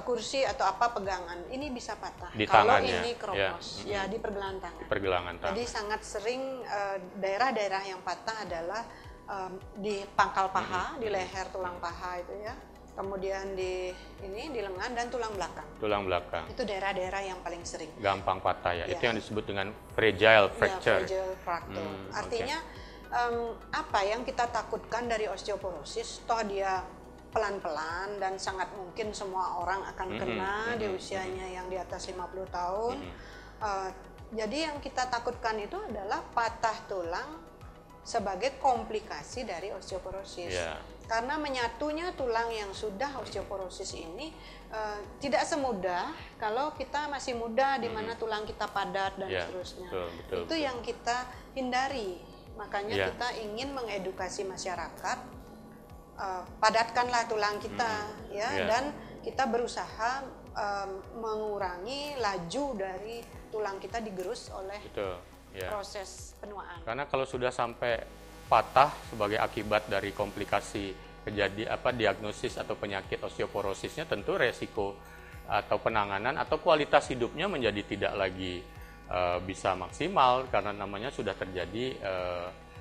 kursi atau apa pegangan, ini bisa patah. Di kalau tangannya, ini kropos, di pergelangan tangan. Pergelangan tangan. Jadi sangat sering daerah-daerah yang patah adalah di pangkal paha, di leher tulang paha itu ya. Kemudian di lengan dan tulang belakang. Tulang belakang. Itu daerah-daerah yang paling sering. Gampang patah ya. Itu yang disebut dengan fragile fracture. Fragile fracture. Artinya apa yang kita takutkan dari osteoporosis, toh dia pelan-pelan dan sangat mungkin semua orang akan kena di usianya yang di atas 50 tahun. Jadi yang kita takutkan itu adalah patah tulang sebagai komplikasi dari osteoporosis. Karena menyatunya tulang yang sudah osteoporosis ini tidak semudah kalau kita masih muda di mana tulang kita padat dan seterusnya. Itu yang kita hindari. Makanya kita ingin mengedukasi masyarakat, padatkanlah tulang kita dan kita berusaha mengurangi laju dari tulang kita digerus oleh proses penuaan. Karena kalau sudah sampai patah sebagai akibat dari komplikasi diagnosis atau penyakit osteoporosisnya, tentu resiko atau penanganan atau kualitas hidupnya menjadi tidak lagi bisa maksimal karena namanya sudah terjadi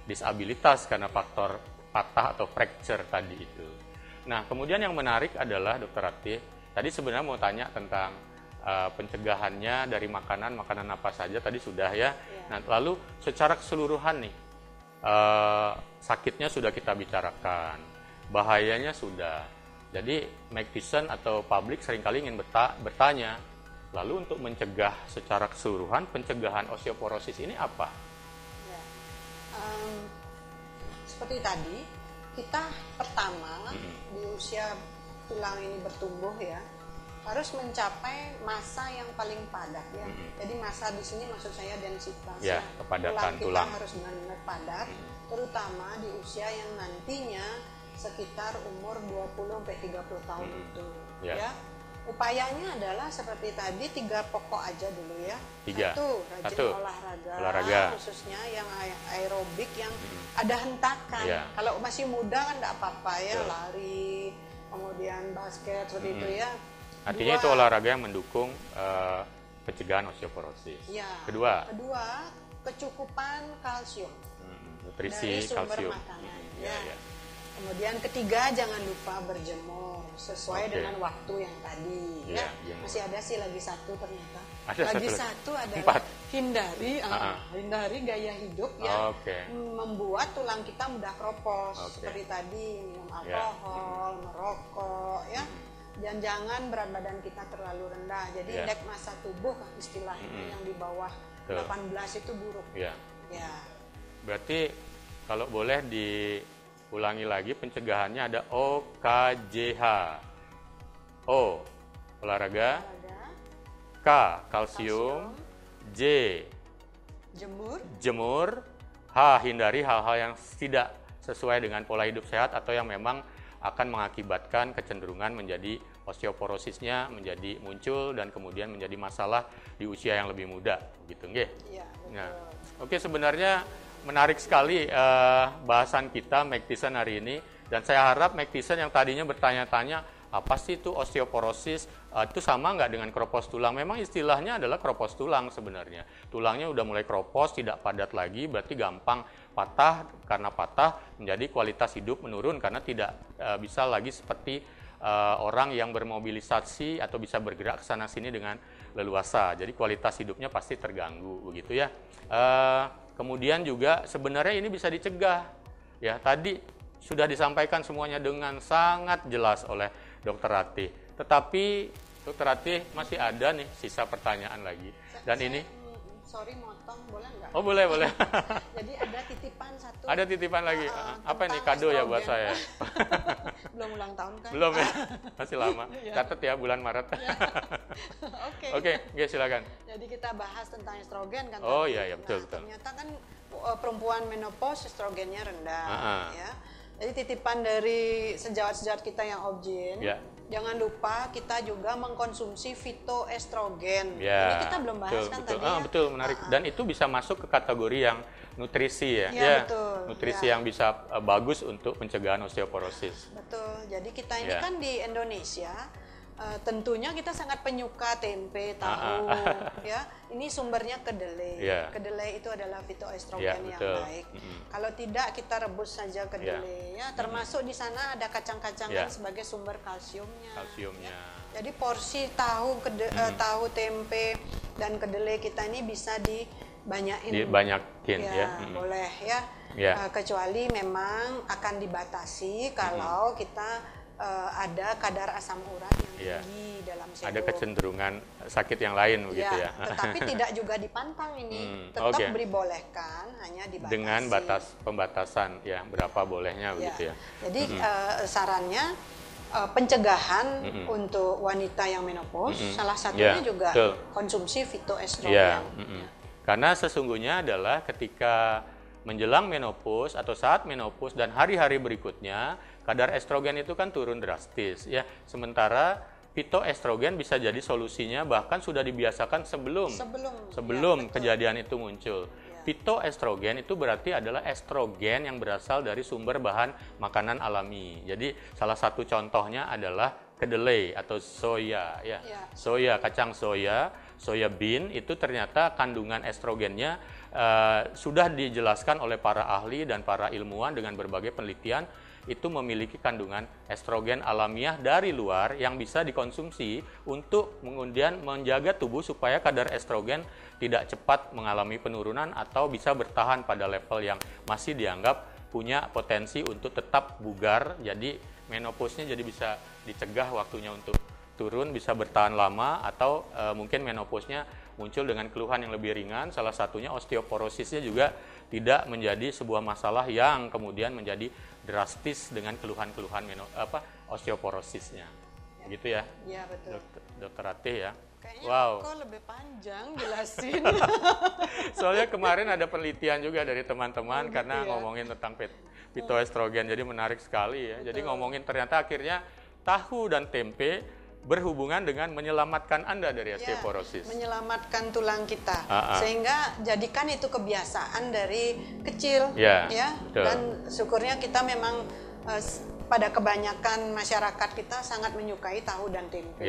disabilitas karena faktor patah atau fracture tadi itu. Nah, kemudian yang menarik adalah Dokter Ratih, tadi sebenarnya mau tanya tentang pencegahannya dari makanan apa saja tadi sudah ya. Nah, lalu secara keseluruhan nih sakitnya sudah kita bicarakan, bahayanya sudah. Jadi Meg Thiessen atau publik seringkali ingin bertanya, lalu untuk mencegah secara keseluruhan, pencegahan osteoporosis ini apa? Seperti tadi, kita pertama di usia tulang ini bertumbuh ya, harus mencapai massa yang paling padat ya. Jadi massa di sini maksud saya densitas. Kepadatan tulang kita harus benar-benar padat. terutama di usia yang nantinya sekitar umur 20-30 tahun itu. Ya. Upayanya adalah seperti tadi 3 pokok aja dulu ya. 3. Rajin olahraga, khususnya yang aerobik yang ada hentakan. Kalau masih muda kan enggak apa-apa ya, lari, kemudian basket seperti itu ya. Artinya itu olahraga yang mendukung pencegahan osteoporosis. Kedua, kecukupan kalsium. Nutrisi dari sumber kalsium. Makanan. Kemudian ketiga, jangan lupa berjemur sesuai dengan waktu yang tadi. Masih ada sih lagi satu ternyata. Satu adalah hindari gaya hidup yang membuat tulang kita mudah keropos. Seperti tadi minum alkohol, merokok, ya. Dan jangan berat badan kita terlalu rendah. Jadi indeks massa tubuh istilahnya yang di bawah 18 itu buruk. Berarti kalau boleh diulangi lagi pencegahannya ada OKJH. O, olahraga. K, kalsium. J, jemur. H, hindari hal-hal yang tidak sesuai dengan pola hidup sehat atau yang memang akan mengakibatkan kecenderungan menjadi osteoporosisnya menjadi muncul dan kemudian menjadi masalah di usia yang lebih muda, gitu nggih? Iya, betul. Nah, oke, sebenarnya menarik sekali bahasan kita Mektisan hari ini, dan saya harap Mektisan yang tadinya bertanya-tanya apa sih itu osteoporosis, itu sama nggak dengan keropos tulang? Memang istilahnya adalah keropos tulang sebenarnya. Tulangnya udah mulai keropos, tidak padat lagi, berarti gampang patah. Karena patah menjadi kualitas hidup menurun karena tidak bisa lagi seperti orang yang bermobilisasi atau bisa bergerak ke sana sini dengan leluasa. Jadi kualitas hidupnya pasti terganggu, begitu ya. Kemudian juga sebenarnya ini bisa dicegah. Ya, tadi sudah disampaikan semuanya dengan sangat jelas oleh Dr. Ratih. Tetapi Dr. Ratih masih ada nih sisa pertanyaan lagi. Dan ini sorry motong, boleh nggak? Oh, boleh. Jadi ada titipan satu. Ada titipan lagi. Apa ini kado estrogen ya buat saya? Belum ulang tahun kan? Belum ya. Masih lama. Catat ya bulan Maret. Oke, silakan. Jadi kita bahas tentang estrogen kan. Oh iya, betul. Ternyata kan perempuan menopause estrogennya rendah ya. Jadi titipan dari sejawat-sejawat kita yang objin, jangan lupa kita juga mengkonsumsi fitoestrogen. Ini kita belum bahas kan tadi ya? Betul, menarik. Dan itu bisa masuk ke kategori yang nutrisi ya. Betul. Nutrisi yang bisa bagus untuk pencegahan osteoporosis. Betul. Jadi kita ini kan di Indonesia, tentunya kita sangat penyuka tempe, tahu, ya. Ini sumbernya kedelai. Kedelai itu adalah fitoestrogen yang baik. Kalau tidak kita rebus saja kedelai, ya. Termasuk di sana ada kacang-kacangan sebagai sumber kalsiumnya. Jadi porsi tahu, tempe dan kedelai kita ini bisa dibanyakin, boleh ya. Kecuali memang akan dibatasi kalau kita ada kadar asam urat yang tinggi dalam sebum. Ada kecenderungan sakit yang lain begitu ya. Tetapi tidak juga dipantang ini. Tetap dibolehkan, hanya dibatasi. Dengan pembatasan ya, berapa bolehnya begitu ya. Jadi sarannya pencegahan untuk wanita yang menopause, salah satunya juga konsumsi fitoestrogen. Karena sesungguhnya adalah ketika menjelang menopause atau saat menopause dan hari-hari berikutnya, kadar estrogen itu kan turun drastis ya. Sementara fitoestrogen bisa jadi solusinya bahkan sudah dibiasakan sebelum kejadian itu muncul. Fitoestrogen itu berarti adalah estrogen yang berasal dari sumber bahan makanan alami. Jadi salah satu contohnya adalah kedelai atau soya ya. Soya, kacang soya bean itu ternyata kandungan estrogennya sudah dijelaskan oleh para ahli dan para ilmuwan dengan berbagai penelitian, itu memiliki kandungan estrogen alamiah dari luar yang bisa dikonsumsi untuk kemudian menjaga tubuh supaya kadar estrogen tidak cepat mengalami penurunan atau bisa bertahan pada level yang masih dianggap punya potensi untuk tetap bugar. Jadi menopause-nya jadi bisa dicegah waktunya untuk turun, bisa bertahan lama, atau mungkin menopause-nya muncul dengan keluhan yang lebih ringan. Salah satunya osteoporosisnya juga tidak menjadi sebuah masalah yang kemudian menjadi drastis dengan keluhan-keluhan osteoporosisnya. Gitu ya? Iya, betul. Dokter Ratih ya. Kayaknya kok lebih panjang jelasin. Soalnya kemarin ada penelitian juga dari teman-teman karena ngomongin tentang fitoestrogen, jadi menarik sekali ya. Jadi ngomongin ternyata akhirnya tahu dan tempe berhubungan dengan menyelamatkan Anda dari osteoporosis. Menyelamatkan tulang kita. Sehingga jadikan itu kebiasaan dari kecil. Dan syukurnya kita memang pada kebanyakan masyarakat kita sangat menyukai tahu dan tempe.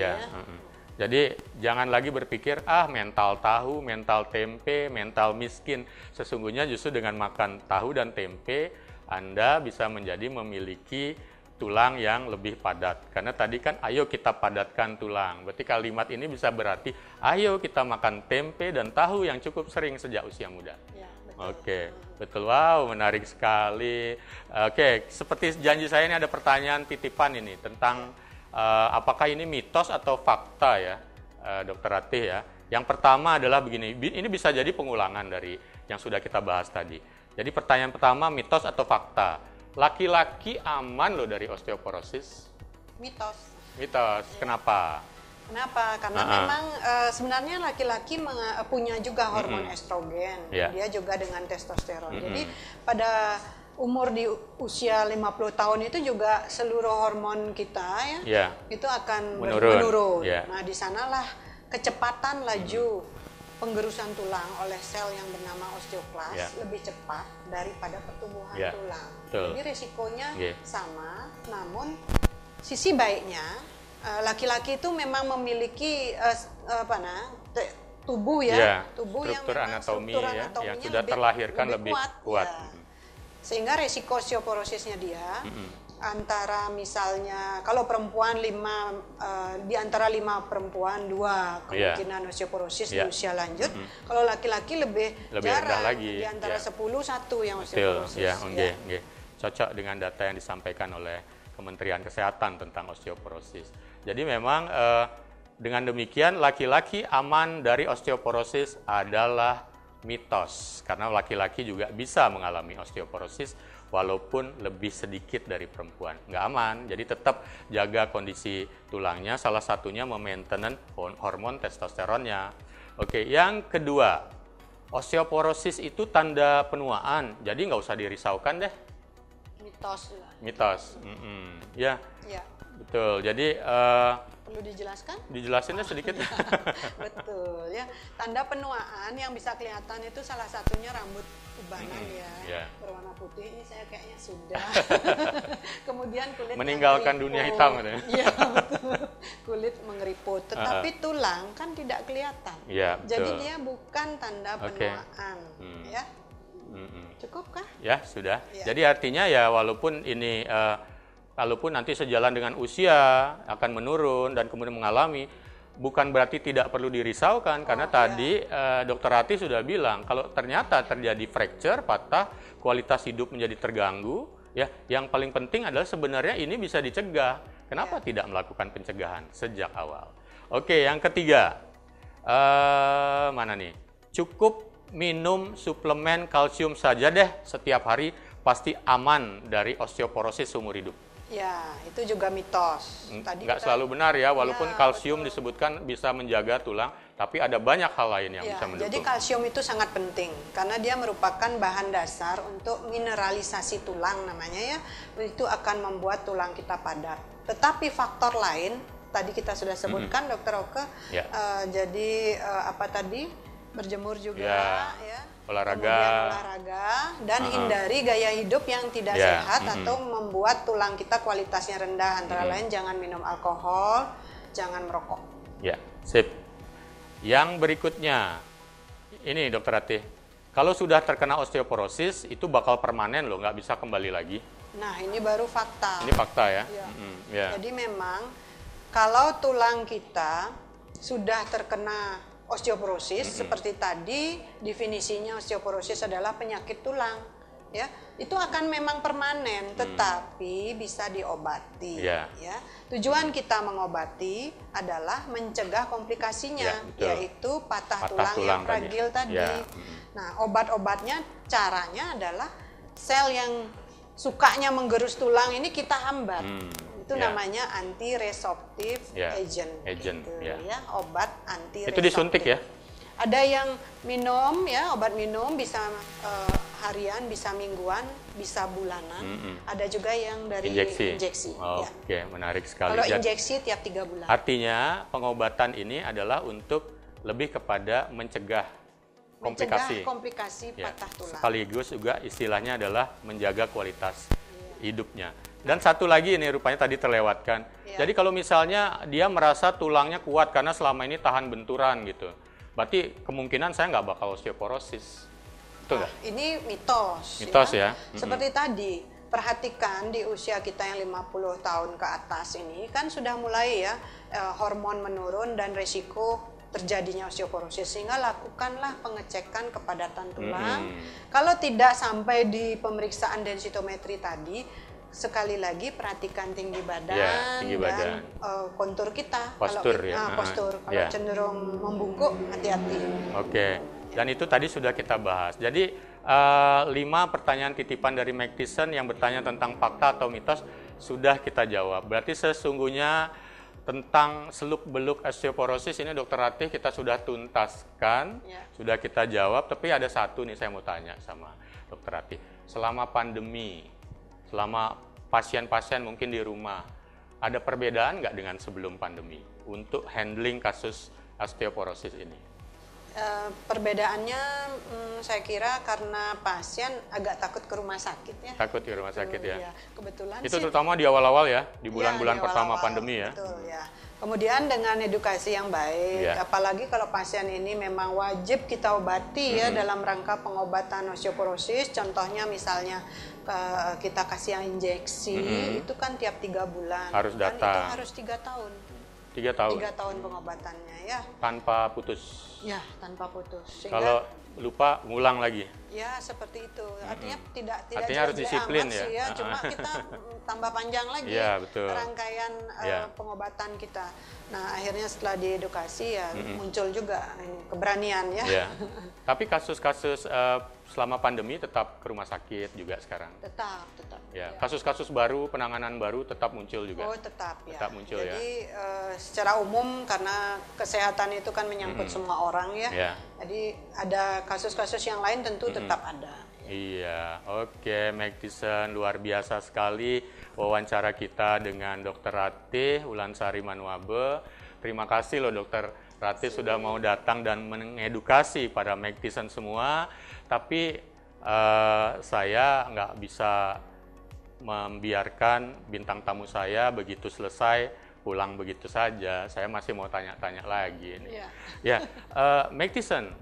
Jadi jangan lagi berpikir, mental tahu, mental tempe, mental miskin. Sesungguhnya justru dengan makan tahu dan tempe, Anda bisa memiliki tulang yang lebih padat. Karena tadi kan, ayo kita padatkan tulang. Berarti kalimat ini bisa berarti, ayo kita makan tempe dan tahu yang cukup sering sejak usia muda. Oke, betul. Wow, menarik sekali. Oke, seperti janji saya ini ada pertanyaan titipan ini tentang apakah ini mitos atau fakta ya, Dr. Ratih ya. Yang pertama adalah begini, ini bisa jadi pengulangan dari yang sudah kita bahas tadi. Jadi pertanyaan pertama, mitos atau fakta? Laki-laki aman loh dari osteoporosis? Mitos. Mitos, kenapa? Kenapa? Karena memang sebenarnya laki-laki punya juga hormon estrogen, dia juga dengan testosteron. Jadi pada umur di usia 50 tahun itu juga seluruh hormon kita itu akan menurun. Nah, di sanalah kecepatan laju penggerusan tulang oleh sel yang bernama osteoklas lebih cepat daripada pertumbuhan tulang. Jadi resikonya sama, namun sisi baiknya laki-laki itu memang memiliki tubuh tubuh yang struktur anatominya yang sudah terlahirkan lebih kuat. Sehingga resiko osteoporosisnya dia antara misalnya kalau perempuan di antara 5 perempuan 2 kemungkinan osteoporosis di usia lanjut. Kalau laki-laki lebih jarang lagi, di antara 10 1 yang osteoporosis. Cocok dengan data yang disampaikan oleh Kementerian Kesehatan tentang osteoporosis. Jadi memang dengan demikian laki-laki aman dari osteoporosis adalah mitos, karena laki-laki juga bisa mengalami osteoporosis walaupun lebih sedikit dari perempuan. Nggak aman, jadi tetap jaga kondisi tulangnya, salah satunya memainten hormon testosteronnya. Oke, yang kedua, osteoporosis itu tanda penuaan, jadi nggak usah dirisaukan deh. Mitos. Ya, betul. Jadi perlu dijelaskan? Dijelasinnya sedikit. Betul ya. Tanda penuaan yang bisa kelihatan itu salah satunya rambut ubanan berwarna putih. Ini saya kayaknya sudah. Kemudian kulit meninggalkan dunia hitam. Iya, betul. Kulit mengeriput. Tetapi tulang kan tidak kelihatan. Jadi dia bukan tanda penuaan. Ya. Cukupkah? Ya, sudah. Jadi artinya ya walaupun ini kalaupun nanti sejalan dengan usia akan menurun dan kemudian mengalami, bukan berarti tidak perlu dirisaukan karena tadi Dr. Ratih sudah bilang kalau ternyata terjadi fracture, patah, kualitas hidup menjadi terganggu, yang paling penting adalah sebenarnya ini bisa dicegah. Kenapa tidak melakukan pencegahan sejak awal? Oke, yang ketiga, mana nih? Cukup minum suplemen kalsium saja deh setiap hari, pasti aman dari osteoporosis seumur hidup. Ya, itu juga mitos. Nggak selalu benar ya, walaupun kalsium disebutkan bisa menjaga tulang, tapi ada banyak hal lain yang bisa mendukung. Jadi kalsium itu sangat penting, karena dia merupakan bahan dasar untuk mineralisasi tulang namanya ya, itu akan membuat tulang kita padat. Tetapi faktor lain, tadi kita sudah sebutkan Dr. Oke, jadi berjemur juga, olahraga, dan hindari gaya hidup yang tidak sehat atau membuat tulang kita kualitasnya rendah. Antara lain jangan minum alkohol, jangan merokok. Ya, sip. Yang berikutnya, ini Dr. Ratih, kalau sudah terkena osteoporosis itu bakal permanen loh, nggak bisa kembali lagi. Nah, ini baru fakta. Ini fakta ya? Jadi memang kalau tulang kita sudah terkena osteoporosis, seperti tadi definisinya osteoporosis adalah penyakit tulang, ya itu akan memang permanen, tetapi bisa diobati. Ya. Tujuan kita mengobati adalah mencegah komplikasinya, yaitu patah tulang yang fragil tadi. Nah, obat-obatnya caranya adalah sel yang sukanya menggerus tulang ini kita hambat. Itu namanya anti resorptive agent. Gitu, ya, obat anti resorptive. Itu disuntik ya? Ada yang minum ya, obat minum bisa harian, bisa mingguan, bisa bulanan. Ada juga yang dari injeksi. Oke, menarik sekali. Kalau injeksi tiap 3 bulan. Artinya pengobatan ini adalah untuk lebih kepada mencegah komplikasi patah tulang. Sekaligus juga istilahnya adalah menjaga kualitas hidupnya. Dan satu lagi ini rupanya tadi terlewatkan. Jadi kalau misalnya dia merasa tulangnya kuat karena selama ini tahan benturan gitu, berarti kemungkinan saya nggak bakal osteoporosis. Betul nggak? Ini mitos ya. Seperti tadi, perhatikan di usia kita yang 50 tahun ke atas ini kan sudah mulai ya hormon menurun dan resiko terjadinya osteoporosis, sehingga lakukanlah pengecekan kepadatan tulang. Kalau tidak sampai di pemeriksaan densitometri tadi, sekali lagi perhatikan tinggi badan, dan kontur kita. Postur postur. Kalau cenderung membungkuk, hati-hati. Oke. Dan itu tadi sudah kita bahas. Jadi 5 pertanyaan titipan dari Mike Tyson yang bertanya tentang fakta atau mitos sudah kita jawab. Berarti sesungguhnya tentang seluk-beluk osteoporosis ini Dokter Ratih kita sudah tuntaskan, sudah kita jawab. Tapi ada satu nih saya mau tanya sama Dokter Ratih. Selama pandemi, selama pasien-pasien mungkin di rumah, ada perbedaan nggak dengan sebelum pandemi untuk handling kasus osteoporosis ini? Perbedaannya saya kira karena pasien agak takut ke rumah sakit ya. Takut ke rumah sakit ya. Kebetulan itu terutama di awal-awal ya, di bulan-bulan pertama pandemi ya. Betul ya. Kemudian dengan edukasi yang baik, apalagi kalau pasien ini memang wajib kita obati ya dalam rangka pengobatan osteoporosis. Contohnya misalnya kita kasih yang injeksi, itu kan tiap 3 bulan. Harus datang. Itu harus 3 tahun. 3 tahun? 3 tahun pengobatannya ya. Tanpa putus? Ya, tanpa putus. Sehingga, kalau lupa, ngulang lagi? Ya, seperti itu. Artinya tidak artinya harus disiplin ya. Cuma kita tambah panjang lagi rangkaian pengobatan kita. Nah, akhirnya setelah diedukasi ya muncul juga keberanian ya. Tapi kasus-kasus selama pandemi tetap ke rumah sakit juga sekarang? Tetap. Ya, kasus-kasus baru, penanganan baru tetap muncul juga? Oh, tetap ya. Tetap muncul. Jadi secara umum karena kesehatan itu kan menyangkut semua orang ya. Jadi ada kasus-kasus yang lain tentu tetap ada. Iya, oke, Mike Tyson, luar biasa sekali wawancara kita dengan Dr. Ratih Ulansari Manuabe. Terima kasih loh Dr. Ratih sudah mau datang dan mengedukasi pada Mike Tyson semua. Tapi saya nggak bisa membiarkan bintang tamu saya begitu selesai pulang begitu saja. Saya masih mau tanya-tanya lagi. Mike Tyson,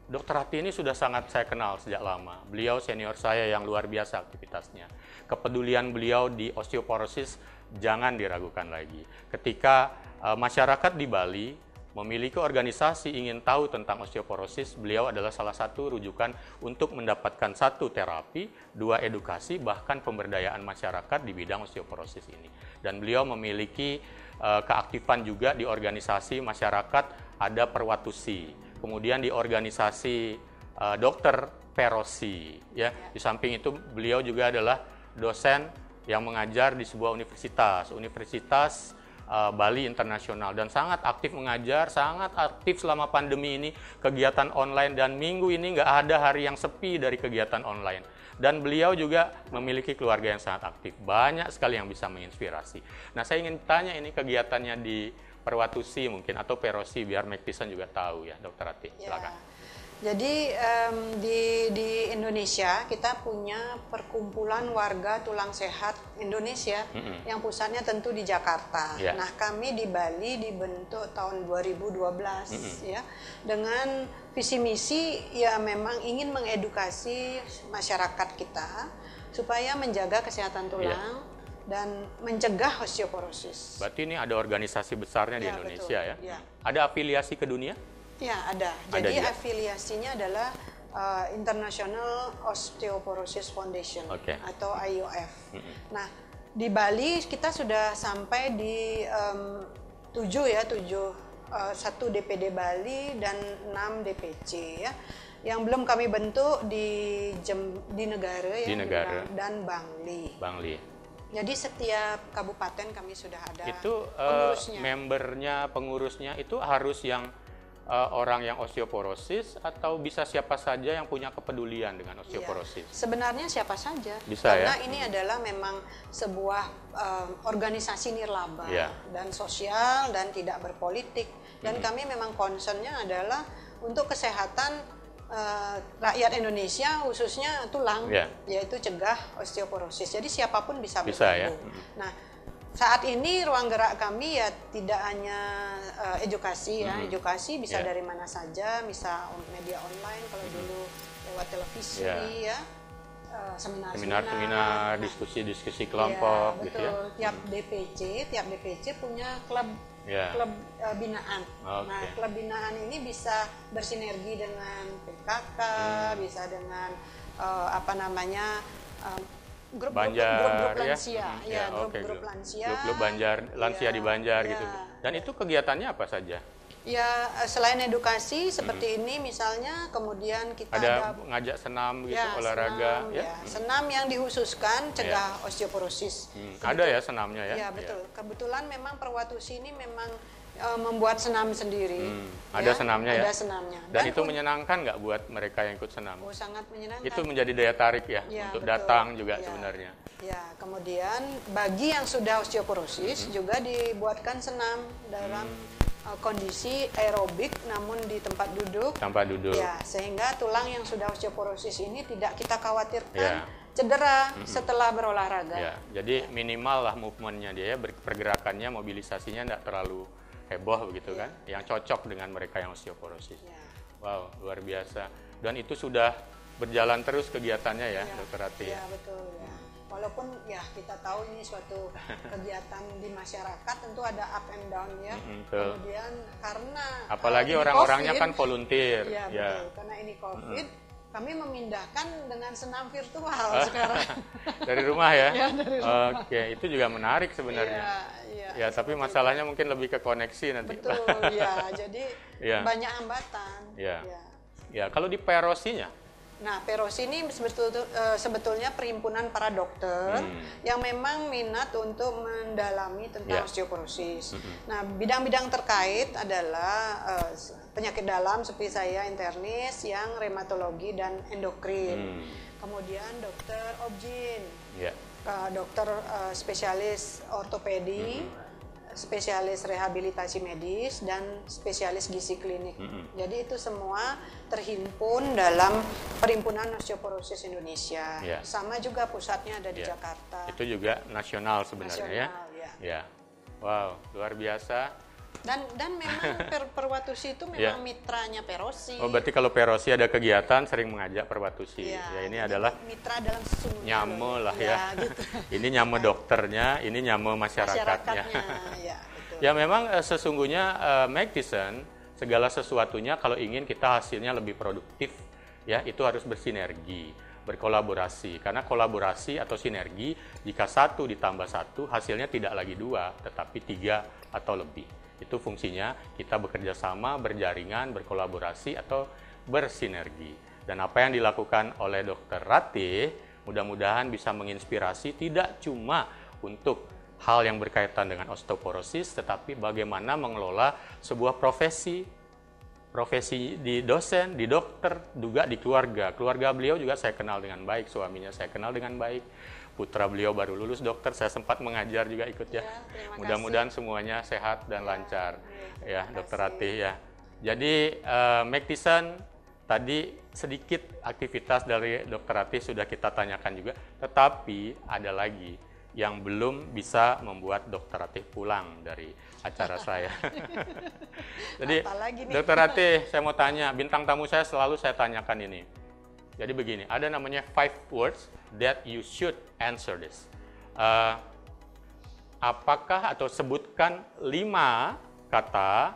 Dr. Ratih ini sudah sangat saya kenal sejak lama. Beliau senior saya yang luar biasa aktivitasnya. Kepedulian beliau di osteoporosis jangan diragukan lagi. Ketika masyarakat di Bali memiliki organisasi ingin tahu tentang osteoporosis, beliau adalah salah satu rujukan untuk mendapatkan 1 terapi, 2 edukasi, bahkan pemberdayaan masyarakat di bidang osteoporosis ini. Dan beliau memiliki keaktifan juga di organisasi masyarakat, ada Perwatusi. Kemudian di organisasi Dokter Perosi. Ya. Di samping itu beliau juga adalah dosen yang mengajar di sebuah Universitas Bali Internasional, dan sangat aktif mengajar, sangat aktif selama pandemi ini, kegiatan online, dan minggu ini nggak ada hari yang sepi dari kegiatan online. Dan beliau juga memiliki keluarga yang sangat aktif, banyak sekali yang bisa menginspirasi. Nah, saya ingin tanya ini kegiatannya di Perwatusi mungkin atau Perosi biar Mike Tyson juga tahu ya, Dr. Ratih, silakan. Jadi di Indonesia kita punya perkumpulan warga tulang sehat Indonesia yang pusatnya tentu di Jakarta. Nah, kami di Bali dibentuk tahun 2012 ya, dengan visi misi ya memang ingin mengedukasi masyarakat kita supaya menjaga kesehatan tulang dan mencegah osteoporosis. Berarti ini ada organisasi besarnya di Indonesia ya? Ada afiliasi ke dunia? Ya, ada. Jadi afiliasinya adalah International Osteoporosis Foundation atau IOF. Nah, di Bali kita sudah sampai di 7 1 DPD Bali dan 6 DPC ya. Yang belum kami bentuk di Negara ya, dan Bangli. Jadi setiap kabupaten kami sudah ada Itu pengurusnya. pengurusnya itu harus yang orang yang osteoporosis atau bisa siapa saja yang punya kepedulian dengan osteoporosis? Iya. Sebenarnya siapa saja, Bisa, karena ya? ini adalah memang sebuah organisasi nirlaba Ya. dan sosial dan tidak berpolitik. Dan kami memang concernnya adalah untuk kesehatan rakyat Indonesia, khususnya tulang, Ya. yaitu cegah osteoporosis. Jadi siapapun bisa Bisa, ya? bergabung. Nah, saat ini ruang gerak kami ya tidak hanya edukasi ya, edukasi bisa Ya. dari mana saja, bisa media online kalau dulu lewat televisi ya, Seminar-seminar, Nah, diskusi-diskusi iya, kelompok gitu ya. betul. Tiap DPC punya klub Ya. klub binaan. Oke. Nah, klub binaan ini bisa bersinergi dengan PKK, bisa dengan grup Banjar lansia, ya, grup lansia. Grup-grup Banjar, lansia Iya, di Banjar iya, gitu. Dan itu kegiatannya apa saja? Ya, selain edukasi seperti ini misalnya, kemudian kita Ada ngajak senam gitu, olahraga senam, ya? senam yang dikhususkan cegah osteoporosis. Ada ya senamnya ya? Ya, betul. Kebetulan memang Perwatusi ini memang membuat senam sendiri. Ada senamnya ya? Ada senamnya. Dan itu menyenangkan nggak buat mereka yang ikut senam? sangat menyenangkan. Itu menjadi daya tarik ya, Ya, untuk betul. datang juga Ya. sebenarnya. Ya, kemudian bagi yang sudah osteoporosis juga dibuatkan senam dalam kondisi aerobik namun di tempat duduk. Tanpa duduk. Ya, sehingga tulang yang sudah osteoporosis ini tidak kita khawatirkan Ya. cedera setelah berolahraga. Ya, jadi minimal lah movementnya dia ya, pergerakannya, mobilisasinya tidak terlalu heboh begitu kan, yang cocok dengan mereka yang osteoporosis. Ya. Wow, luar biasa. Dan itu sudah berjalan terus kegiatannya ya, Dokter Ratih. Ya, betul ya. Walaupun ya kita tahu ini suatu kegiatan di masyarakat tentu ada up and down ya. Betul. Kemudian karena Apalagi ini orang-orangnya COVID, kan volunteer. ya, Ya. betul. Karena ini COVID, kami memindahkan dengan senam virtual sekarang. Dari rumah ya? Ya, dari rumah. Oke, itu juga menarik sebenarnya. Iya, Ya, tapi masalahnya mungkin lebih ke koneksi nanti. betul ya. Jadi Ya. banyak hambatan. Ya. Ya. Ya, kalau di perosinya, Nah, Perosi ini sebetulnya perhimpunan para dokter yang memang minat untuk mendalami tentang osteoporosis. Nah, bidang-bidang terkait adalah penyakit dalam seperti saya, internis, yang rheumatologi dan endokrin. Kemudian dokter obgyn, ya. dokter spesialis ortopedi, spesialis rehabilitasi medis, dan spesialis gizi klinik. Jadi itu semua terhimpun dalam Perhimpunan Osteoporosis Indonesia. Ya. Sama juga pusatnya ada di Ya. Jakarta. Itu juga nasional sebenarnya ya. Nasional, ya. Ya. Wow, luar biasa. Dan memang Perwatusi itu memang mitranya Perosi. Oh, berarti kalau Perosi ada kegiatan sering mengajak Perwatusi. Ya, Ya, ini jadi adalah mitra dalam sesungguhnya. nyame lah ya. Gitu. Ini nyame dokternya, ini nyame masyarakatnya. Ya, betul. Ya memang sesungguhnya Magtison segala sesuatunya kalau ingin kita hasilnya lebih produktif ya itu harus bersinergi, berkolaborasi. Karena kolaborasi atau sinergi jika 1 ditambah 1 hasilnya tidak lagi 2 tetapi 3 atau lebih. Itu fungsinya kita bekerja sama, berjaringan, berkolaborasi atau bersinergi. Dan apa yang dilakukan oleh Dr. Ratih mudah-mudahan bisa menginspirasi tidak cuma untuk hal yang berkaitan dengan osteoporosis, tetapi bagaimana mengelola sebuah profesi di dosen, di dokter, juga di keluarga. Keluarga beliau juga saya kenal dengan baik, suaminya saya kenal dengan baik. Putra beliau baru lulus dokter, saya sempat mengajar juga ikut ya. Terima Mudah-mudahan semuanya sehat dan lancar. Ya, terima Dr. kasih. Ratih ya. Jadi Magtison tadi sedikit aktivitas dari Dr. Ratih sudah kita tanyakan juga, tetapi ada lagi yang belum bisa membuat Dr. Ratih pulang dari acara saya. Jadi, Apalagi nih? Dr. Ratih, saya mau tanya, bintang tamu saya selalu saya tanyakan ini. Jadi begini, ada namanya 5 words that you should answer this. Apakah atau sebutkan 5 kata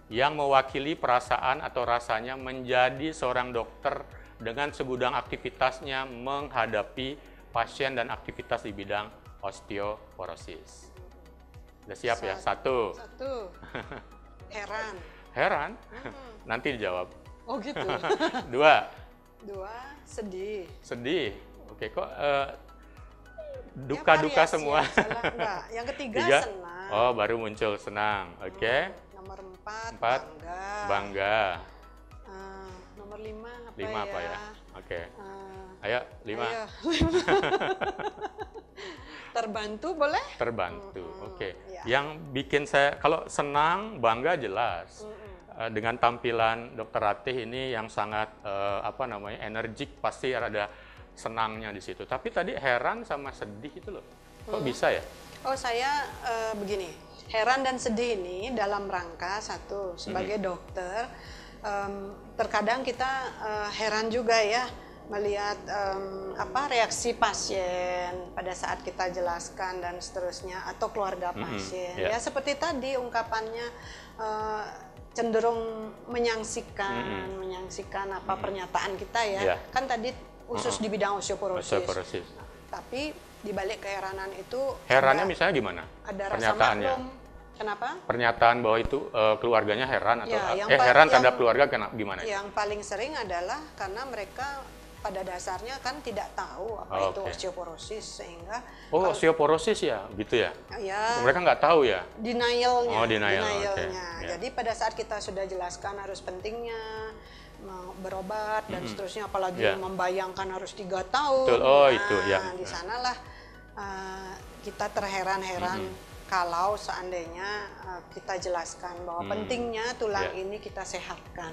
yang mewakili perasaan atau rasanya menjadi seorang dokter dengan segudang aktivitasnya menghadapi pasien dan aktivitas di bidang osteoporosis. Sudah siap ya? 1. 1. Heran. Heran? Nanti dijawab. Oh gitu. 2. 2. Sedih. Sedih. Oke, kok duka-duka semua. Salah enggak. Yang ketiga Tiga. senang. Oh, baru muncul senang. Oke. Nomor 4 4. bangga. Bangga. Nomor 5 apa 5 ya? apa ya? Oke. Eh, Ayo, 5. ayo. Terbantu boleh? Terbantu. Oke. Ya. Yang bikin saya, kalau senang, bangga jelas. Dengan tampilan Dr. Ratih ini yang sangat energik, pasti ada senangnya di situ. Tapi tadi heran sama sedih itu loh. Kok bisa ya? Oh, saya begini. Heran dan sedih ini dalam rangka satu sebagai dokter, terkadang kita heran juga ya melihat reaksi pasien pada saat kita jelaskan dan seterusnya, atau keluarga pasien. Ya seperti tadi ungkapannya, cenderung menyaksikan apa pernyataan kita ya. Kan tadi khusus di bidang osteoporosis. Tapi di balik keheranan itu, herannya misalnya gimana? Ada rasa pernyataannya. maklum. Kenapa? Pernyataan bahwa itu keluarganya heran atau Ya, heran terhadap keluarga gimana? Yang paling sering adalah karena mereka pada dasarnya kan tidak tahu apa itu osteoporosis, sehingga osteoporosis ya, gitu ya? Ya, mereka nggak tahu ya? Denialnya. Denialnya. Jadi pada saat kita sudah jelaskan harus pentingnya berobat dan seterusnya, apalagi membayangkan harus 3 tahun. Betul. Itu ya. Di sanalah kita terheran-heran kalau seandainya kita jelaskan bahwa pentingnya tulang ini kita sehatkan.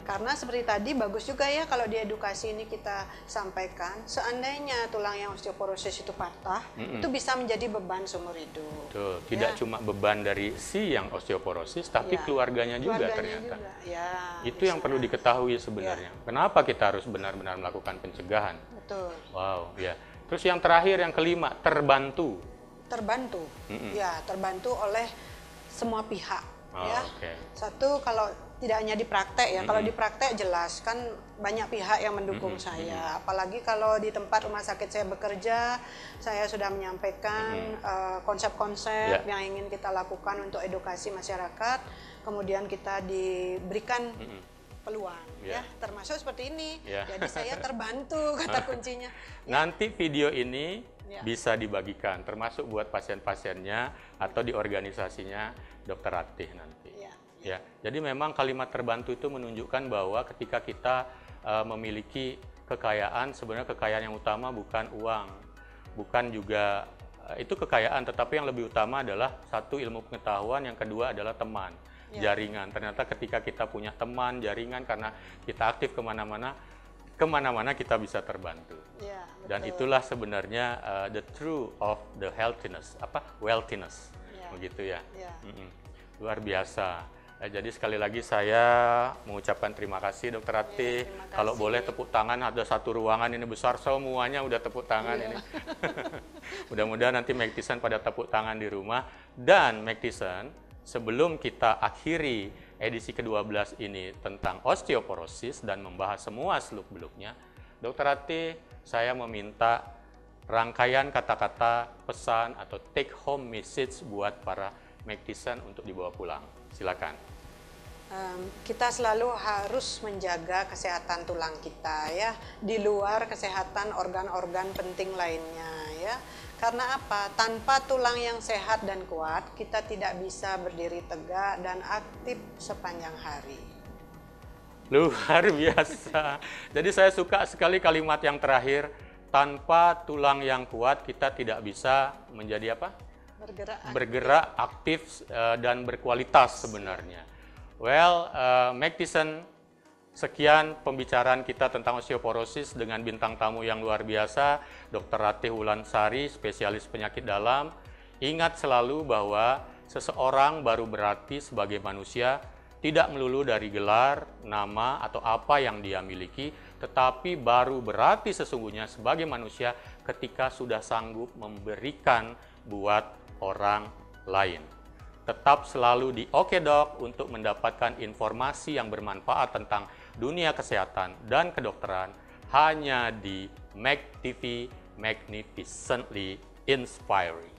Karena seperti tadi bagus juga ya kalau di edukasi ini kita sampaikan, seandainya tulang yang osteoporosis itu patah, itu bisa menjadi beban seumur hidup. Betul. Tidak cuma beban dari si yang osteoporosis, tapi keluarganya juga ternyata. Juga. Ya, itu yang perlu diketahui sebenarnya. Kenapa kita harus benar-benar melakukan pencegahan? Betul. Wow, ya. Terus yang terakhir, yang kelima, terbantu. Ya, terbantu oleh semua pihak. Ya. Okay. Satu, kalau tidak hanya di praktek ya, kalau di praktek jelas kan banyak pihak yang mendukung saya. Apalagi kalau di tempat rumah sakit saya bekerja, saya sudah menyampaikan konsep-konsep yang ingin kita lakukan untuk edukasi masyarakat. Kemudian kita diberikan peluang, ya, termasuk seperti ini. Jadi saya terbantu, kata kuncinya. Nanti video ini bisa dibagikan, termasuk buat pasien-pasiennya atau di organisasinya Dr. Ratih nanti. Ya, jadi memang kalimat terbantu itu menunjukkan bahwa ketika kita memiliki kekayaan, sebenarnya kekayaan yang utama bukan uang, bukan juga itu kekayaan, tetapi yang lebih utama adalah satu, ilmu pengetahuan, yang kedua adalah teman, jaringan. Ternyata ketika kita punya teman, jaringan, karena kita aktif kemana-mana kita bisa terbantu. Dan itulah sebenarnya the true of the wealthiness, begitu ya. Luar biasa. Jadi sekali lagi saya mengucapkan terima kasih Dr. Ratih. Kalau boleh tepuk tangan, ada satu ruangan ini besar, semuanya udah tepuk tangan ini. Mudah-mudahan nanti Magtison pada tepuk tangan di rumah. Dan Magtison, sebelum kita akhiri edisi ke-12 ini tentang osteoporosis dan membahas semua seluk-beluknya, Dr. Ratih, saya meminta rangkaian kata-kata pesan atau take home message buat para Magtison untuk dibawa pulang. Silakan. Kita selalu harus menjaga kesehatan tulang kita ya, di luar kesehatan organ-organ penting lainnya ya. Karena apa? Tanpa tulang yang sehat dan kuat, kita tidak bisa berdiri tegak dan aktif sepanjang hari. Luar biasa. Jadi saya suka sekali kalimat yang terakhir, tanpa tulang yang kuat kita tidak bisa menjadi apa? Bergerak aktif dan berkualitas sebenarnya. Well, Magtison, sekian pembicaraan kita tentang osteoporosis dengan bintang tamu yang luar biasa, Dr. Ratih Wulansari, spesialis penyakit dalam. Ingat selalu bahwa seseorang baru berarti sebagai manusia tidak melulu dari gelar, nama, atau apa yang dia miliki, tetapi baru berarti sesungguhnya sebagai manusia ketika sudah sanggup memberikan buat orang lain. Tetap selalu di Oke Dok untuk mendapatkan informasi yang bermanfaat tentang dunia kesehatan dan kedokteran hanya di Mag TV, Magnificently Inspiring.